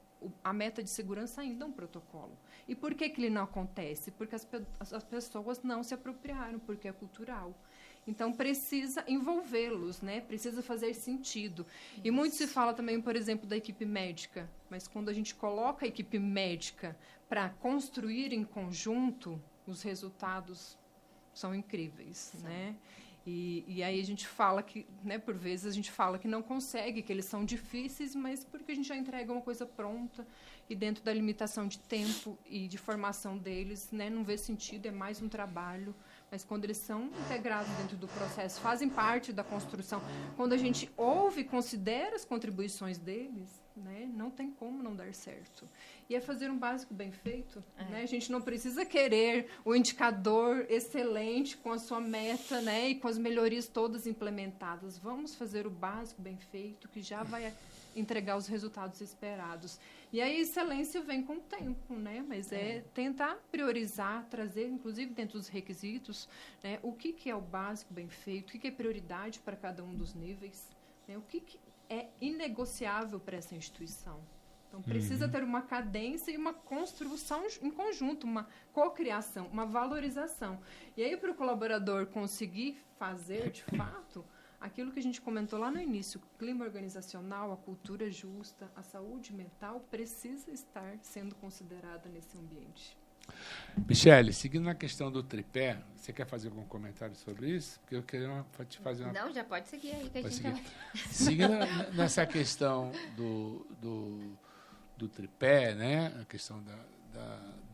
a meta de segurança ainda é um protocolo. E por que ele não acontece? Porque as pessoas não se apropriaram, porque é cultural. Então, precisa envolvê-los, né? Precisa fazer sentido. Isso. E muito se fala também, por exemplo, da equipe médica. Mas quando a gente coloca a equipe médica para construir em conjunto, os resultados são incríveis, né? E aí a gente fala que, né, por vezes a gente fala que não consegue, que eles são difíceis, mas porque a gente já entrega uma coisa pronta e dentro da limitação de tempo e de formação deles, né, não vê sentido, é mais um trabalho. Mas quando eles são integrados dentro do processo, fazem parte da construção, quando a gente ouve e considera as contribuições deles, né, não tem como não dar certo. E é fazer um básico bem feito. Né? A gente não precisa querer o indicador excelente com a sua meta, né, e com as melhorias todas implementadas. Vamos fazer o básico bem feito, que já vai entregar os resultados esperados. E a excelência vem com o tempo, né? Mas é tentar priorizar, trazer, inclusive dentro dos requisitos, né, o que é o básico bem feito, o que é prioridade para cada um dos níveis, né, o que é inegociável para essa instituição. Então, precisa ter uma cadência e uma construção em conjunto, uma cocriação, uma valorização. E aí, para o colaborador conseguir fazer, de fato, aquilo que a gente comentou lá no início, o clima organizacional, a cultura justa, a saúde mental, precisa estar sendo considerada nesse ambiente. Michele, seguindo na questão do tripé, você quer fazer algum comentário sobre isso? Porque eu queria te fazer uma... Não, já pode seguir aí, que a gente já... Seguindo nessa questão do tripé, né? A questão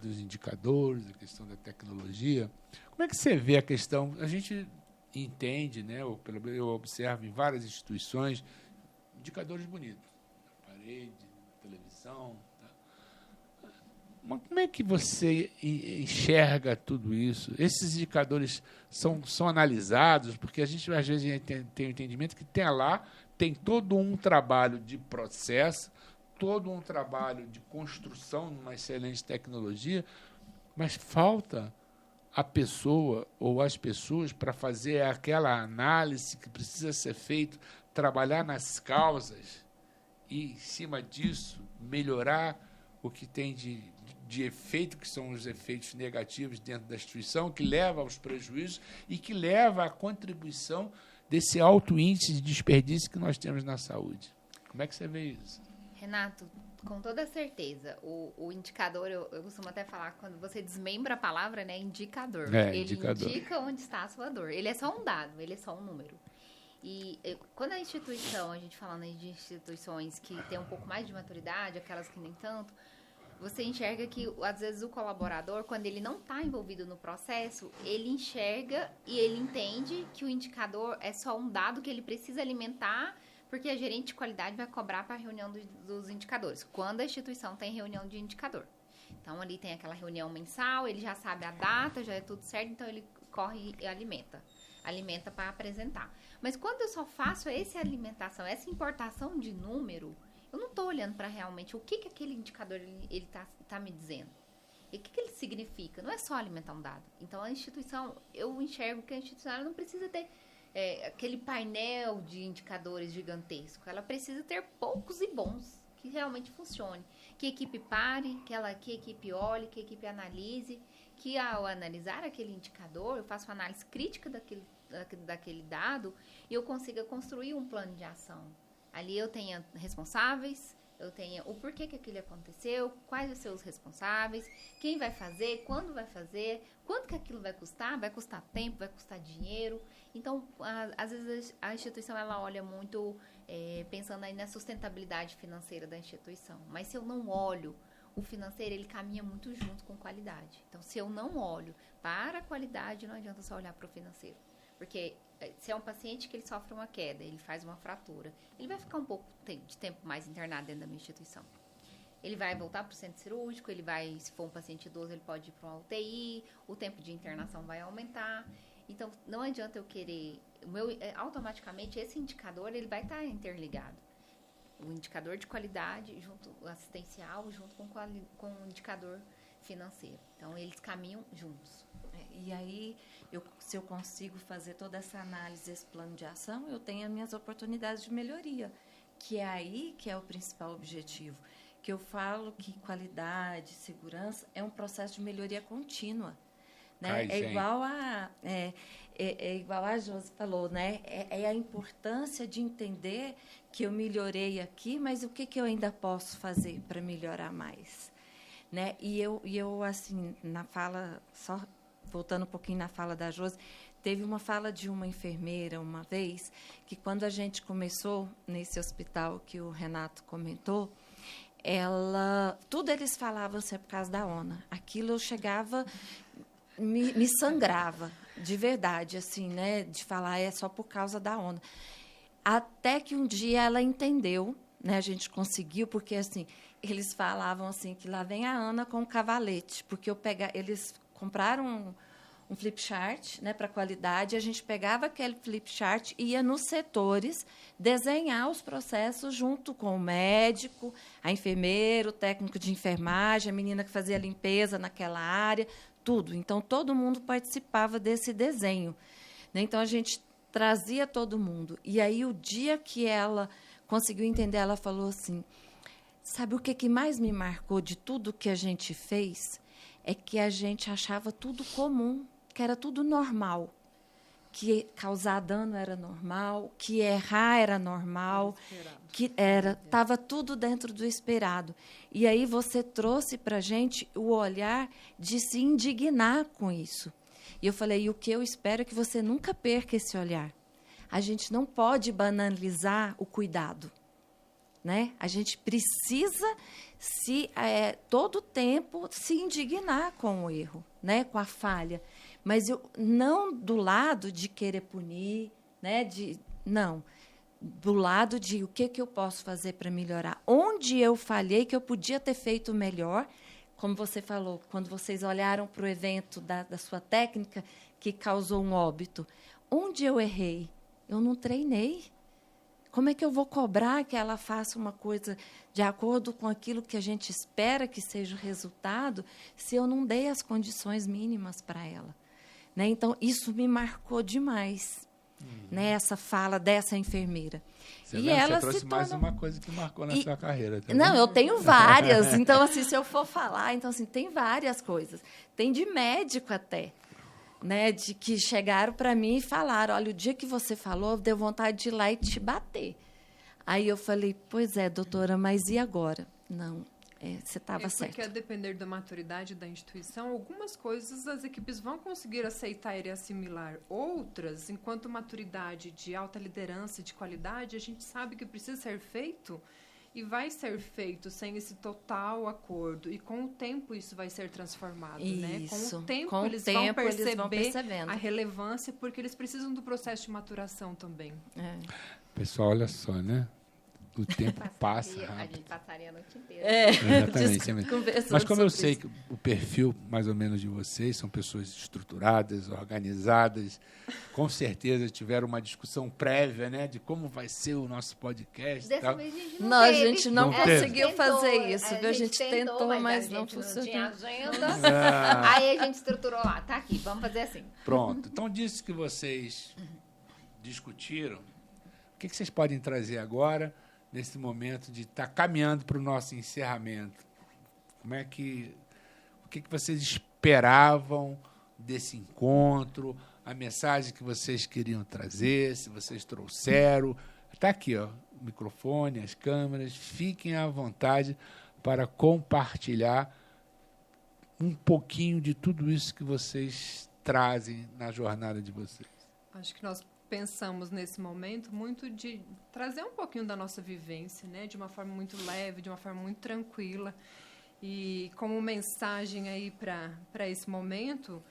dos indicadores, a questão da tecnologia. Como é que você vê a questão? A gente entende, né? Ou pelo menos eu observo em várias instituições, indicadores bonitos, na parede, na televisão. Tá? Mas como é que você enxerga tudo isso? Esses indicadores são analisados, porque a gente às vezes tem o entendimento que tem todo um trabalho de processo, todo um trabalho de construção de uma excelente tecnologia, mas falta a pessoa ou as pessoas para fazer aquela análise que precisa ser feita, trabalhar nas causas e, em cima disso, melhorar o que tem de efeito, que são os efeitos negativos dentro da instituição, que leva aos prejuízos e que leva à contribuição desse alto índice de desperdício que nós temos na saúde. Como é que você vê isso? Renato, com toda certeza, o indicador, eu costumo até falar, quando você desmembra a palavra, né, indicador. Ele indicador. Indica onde está a sua dor. Ele é só um dado, ele é só um número. E quando a instituição, a gente falando de instituições que têm um pouco mais de maturidade, aquelas que nem tanto, você enxerga que, às vezes, o colaborador, quando ele não está envolvido no processo, ele enxerga e ele entende que o indicador é só um dado que ele precisa alimentar, porque a gerente de qualidade vai cobrar para a reunião dos indicadores, quando a instituição tem reunião de indicador. Então, ali tem aquela reunião mensal, ele já sabe a data, já é tudo certo, então ele corre e alimenta para apresentar. Mas quando eu só faço essa alimentação, essa importação de número, eu não estou olhando para realmente o que aquele indicador ele tá me dizendo. E o que ele significa? Não é só alimentar um dado. Então, a instituição, eu enxergo que a instituição ela não precisa ter aquele painel de indicadores gigantesco. Ela precisa ter poucos e bons, que realmente funcione. Que a equipe pare, que a equipe olhe, que a equipe analise, que ao analisar aquele indicador, eu faço uma análise crítica daquele dado e eu consiga construir um plano de ação. Ali eu tenho responsáveis, eu tenho o porquê que aquilo aconteceu, quais vão ser os responsáveis, quem vai fazer, quando vai fazer, quanto que aquilo vai custar tempo, vai custar dinheiro. Então, às vezes a instituição ela olha muito pensando aí na sustentabilidade financeira da instituição. Mas se eu não olho, o financeiro ele caminha muito junto com qualidade. Então, se eu não olho para a qualidade, não adianta só olhar para o financeiro. Porque se é um paciente que ele sofre uma queda, ele faz uma fratura, ele vai ficar um pouco de tempo mais internado dentro da minha instituição. Ele vai voltar para o centro cirúrgico, ele vai, se for um paciente idoso, ele pode ir para uma UTI, o tempo de internação vai aumentar. Então, não adianta eu querer... automaticamente, esse indicador ele vai estar interligado. O indicador de qualidade, assistencial, junto com o indicador financeiro. Então, eles caminham juntos. E aí, se eu consigo fazer toda essa análise, esse plano de ação, eu tenho as minhas oportunidades de melhoria, que é aí que é o principal objetivo. Que eu falo que qualidade, segurança é um processo de melhoria contínua. Né? É igual a Josi falou, né? É a importância de entender que eu melhorei aqui, mas o que eu ainda posso fazer para melhorar mais? Né? E eu, assim, na fala, só voltando um pouquinho na fala da Josi, teve uma fala de uma enfermeira uma vez, que quando a gente começou nesse hospital que o Renato comentou, tudo eles falavam assim, é por causa da ONA. Aquilo eu chegava, me sangrava, de verdade, assim, né? De falar, é só por causa da ONA. Até que um dia ela entendeu, né? A gente conseguiu, porque, assim, eles falavam assim, que lá vem a Ana com o cavalete, porque eles compraram um flip chart, né, para qualidade, a gente pegava aquele flip chart e ia nos setores desenhar os processos junto com o médico, a enfermeira, o técnico de enfermagem, a menina que fazia a limpeza naquela área, tudo. Então, todo mundo participava desse desenho. Né? Então, a gente trazia todo mundo. E aí, o dia que ela conseguiu entender, ela falou assim, sabe o que mais me marcou de tudo que a gente fez? É que a gente achava tudo comum, que era tudo normal, que causar dano era normal, que errar era normal, que estava tudo dentro do esperado. E aí você trouxe para a gente o olhar de se indignar com isso. E eu falei, e o que eu espero é que você nunca perca esse olhar. A gente não pode banalizar o cuidado. Né? A gente precisa, todo tempo, se indignar com o erro, né? Com a falha. Mas não do lado de querer punir, né? Não. Do lado de o que eu posso fazer para melhorar. Onde eu falhei, que eu podia ter feito melhor, como você falou, quando vocês olharam para o evento da sua técnica, que causou um óbito. Onde eu errei? Eu não treinei. Como é que eu vou cobrar que ela faça uma coisa de acordo com aquilo que a gente espera que seja o resultado, se eu não dei as condições mínimas para ela? Né? Então, isso me marcou demais, né? Essa fala dessa enfermeira. Você trouxe mais uma coisa que marcou na sua carreira. Tá não, eu tenho várias. Então, assim, se eu for falar, tem várias coisas. Tem de médico até. Né, de que chegaram para mim e falaram, olha, o dia que você falou, deu vontade de ir lá e te bater. Aí eu falei, pois é, doutora, mas e agora? Não, você estava certa. Porque, a depender da maturidade da instituição, algumas coisas as equipes vão conseguir aceitar e assimilar. Outras, enquanto maturidade de alta liderança, de qualidade, a gente sabe que precisa ser feito e vai ser feito sem esse total acordo. E com o tempo isso vai ser transformado, né? Com o tempo, eles vão percebendo a relevância, porque eles precisam do processo de maturação também. Pessoal, olha só, né? O tempo passa rápido. A gente passaria a noite inteira. Exatamente. Mas como eu sei que o perfil, mais ou menos, de vocês, são pessoas estruturadas, organizadas, com certeza tiveram uma discussão prévia, né, de como vai ser o nosso podcast. Dessa vez a gente a gente não conseguiu fazer isso. A gente tentou, mas não funcionou. Tinha agenda. Aí a gente estruturou lá. Tá aqui, vamos fazer assim. Pronto. Então, disso que vocês discutiram, o que vocês podem trazer agora, nesse momento de estar caminhando para o nosso encerramento? O que vocês esperavam desse encontro, a mensagem que vocês queriam trazer, se vocês trouxeram? Está aqui, ó, o microfone, as câmeras, fiquem à vontade para compartilhar um pouquinho de tudo isso que vocês trazem na jornada de vocês. Acho que nós pensamos nesse momento muito de trazer um pouquinho da nossa vivência, né, de uma forma muito leve, de uma forma muito tranquila. E como mensagem aí para esse momento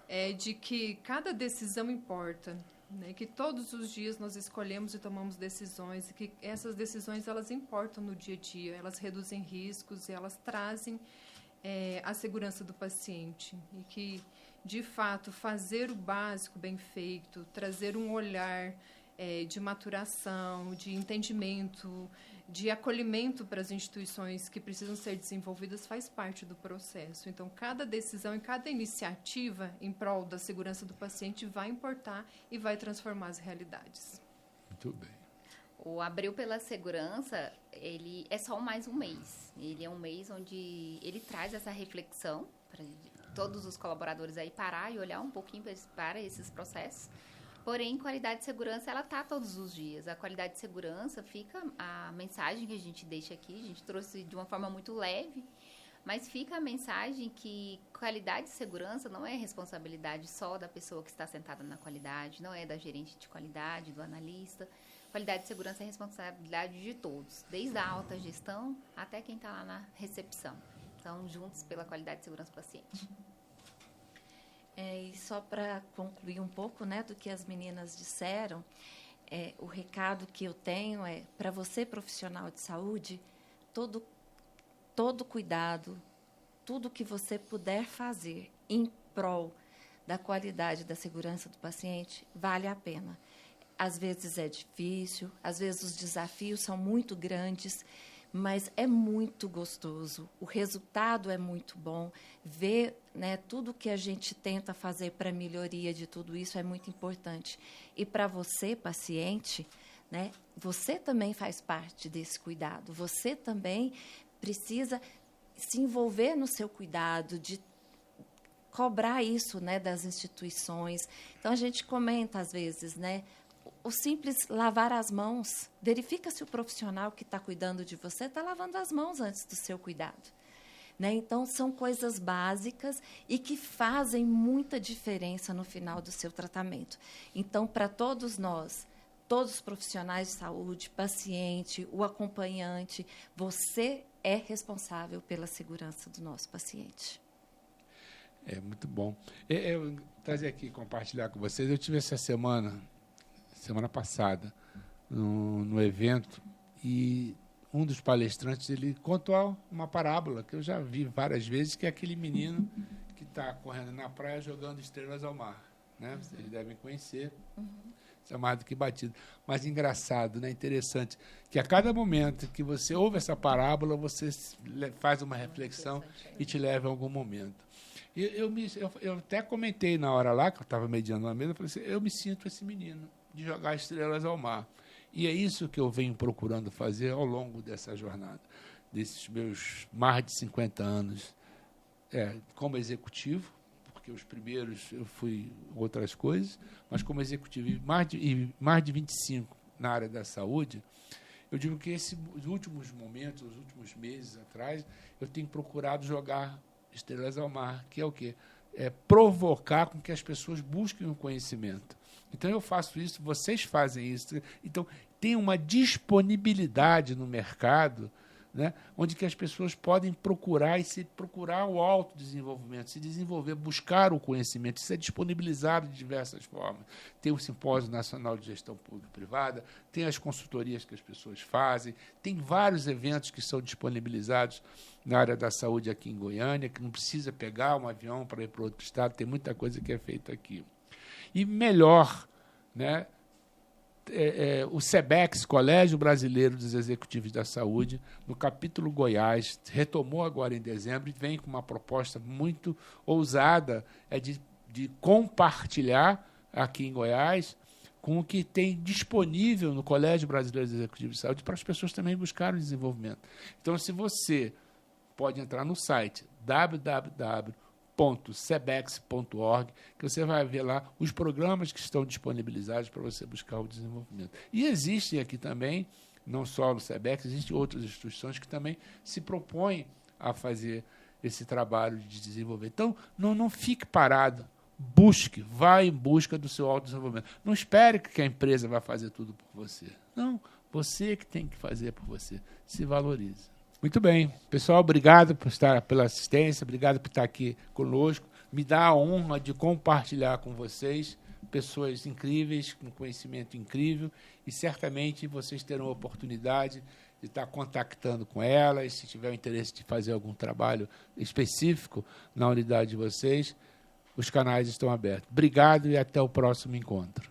é de que cada decisão importa, né, que todos os dias nós escolhemos e tomamos decisões, e que essas decisões elas importam no dia a dia, elas reduzem riscos e elas trazem a segurança do paciente. E que, de fato, fazer o básico bem feito, trazer um olhar de maturação, de entendimento, de acolhimento para as instituições que precisam ser desenvolvidas faz parte do processo. Então, cada decisão e cada iniciativa em prol da segurança do paciente vai importar e vai transformar as realidades. Muito bem. O Abril pela Segurança, ele é só mais um mês. Ele é um mês onde ele traz essa reflexão para todos os colaboradores aí parar e olhar um pouquinho para esses processos. Porém, qualidade de segurança, ela está todos os dias. A qualidade de segurança fica a mensagem que a gente deixa aqui. A gente trouxe de uma forma muito leve, mas fica a mensagem que qualidade de segurança não é responsabilidade só da pessoa que está sentada na qualidade, não é da gerente de qualidade, do analista. Qualidade de segurança é responsabilidade de todos, desde a alta gestão até quem está lá na recepção. Então, juntos pela qualidade de segurança do paciente. E só para concluir um pouco, né, do que as meninas disseram, o recado que eu tenho é, para você, profissional de saúde, todo cuidado, tudo que você puder fazer em prol da qualidade da segurança do paciente, vale a pena. Às vezes é difícil, às vezes os desafios são muito grandes, mas é muito gostoso, o resultado é muito bom, ver, né, tudo que a gente tenta fazer para a melhoria de tudo isso é muito importante. E para você, paciente, né, você também faz parte desse cuidado, você também precisa se envolver no seu cuidado, de cobrar isso, né, das instituições. Então, a gente comenta às vezes, né, o simples lavar as mãos. Verifica se o profissional que está cuidando de você está lavando as mãos antes do seu cuidado. Né? Então, são coisas básicas e que fazem muita diferença no final do seu tratamento. Então, para todos nós, todos os profissionais de saúde, paciente, o acompanhante, você é responsável pela segurança do nosso paciente. É muito bom. Eu trazer aqui, compartilhar com vocês, eu tive essa semana passada, no evento, e um dos palestrantes, ele contou uma parábola que eu já vi várias vezes, que é aquele menino que está correndo na praia jogando estrelas ao mar. Né? Vocês devem conhecer, chamado que batido. Mas engraçado, né? Interessante, que a cada momento que você ouve essa parábola, você faz uma reflexão e te leva a algum momento. Eu até comentei na hora lá, que eu estava mediando na mesa, eu falei assim, eu me sinto esse menino de jogar estrelas ao mar. E é isso que eu venho procurando fazer ao longo dessa jornada, desses meus mais de 50 anos como executivo, porque os primeiros eu fui outras coisas, mas como executivo, e mais de 25 na área da saúde, eu digo que os últimos momentos, os últimos meses atrás, eu tenho procurado jogar estrelas ao mar, que é o quê? É provocar com que as pessoas busquem o conhecimento. Então, eu faço isso, vocês fazem isso. Então, tem uma disponibilidade no mercado, né, onde que as pessoas podem procurar o autodesenvolvimento, se desenvolver, buscar o conhecimento. Isso é disponibilizado de diversas formas. Tem o Simpósio Nacional de Gestão Público-Privada, tem as consultorias que as pessoas fazem, tem vários eventos que são disponibilizados na área da saúde aqui em Goiânia, que não precisa pegar um avião para ir para outro estado, tem muita coisa que é feita aqui. E melhor, né, o SEBEX, Colégio Brasileiro dos Executivos da Saúde, no capítulo Goiás, retomou agora em dezembro e vem com uma proposta muito ousada, de compartilhar aqui em Goiás com o que tem disponível no Colégio Brasileiro dos Executivos de Saúde para as pessoas também buscarem o desenvolvimento. Então, se você pode entrar no site www.sebex.org, que você vai ver lá os programas que estão disponibilizados para você buscar o desenvolvimento. E existem aqui também, não só no SEBEX, existem outras instituições que também se propõem a fazer esse trabalho de desenvolver. Então, não fique parado, busque, vá em busca do seu autodesenvolvimento. Não espere que a empresa vai fazer tudo por você. Não, você que tem que fazer por você. Se valorize. Muito bem. Pessoal, obrigado pela assistência, obrigado por estar aqui conosco. Me dá a honra de compartilhar com vocês pessoas incríveis, com conhecimento incrível, e certamente vocês terão a oportunidade de estar contactando com elas, se tiver o interesse de fazer algum trabalho específico na unidade de vocês, os canais estão abertos. Obrigado e até o próximo encontro.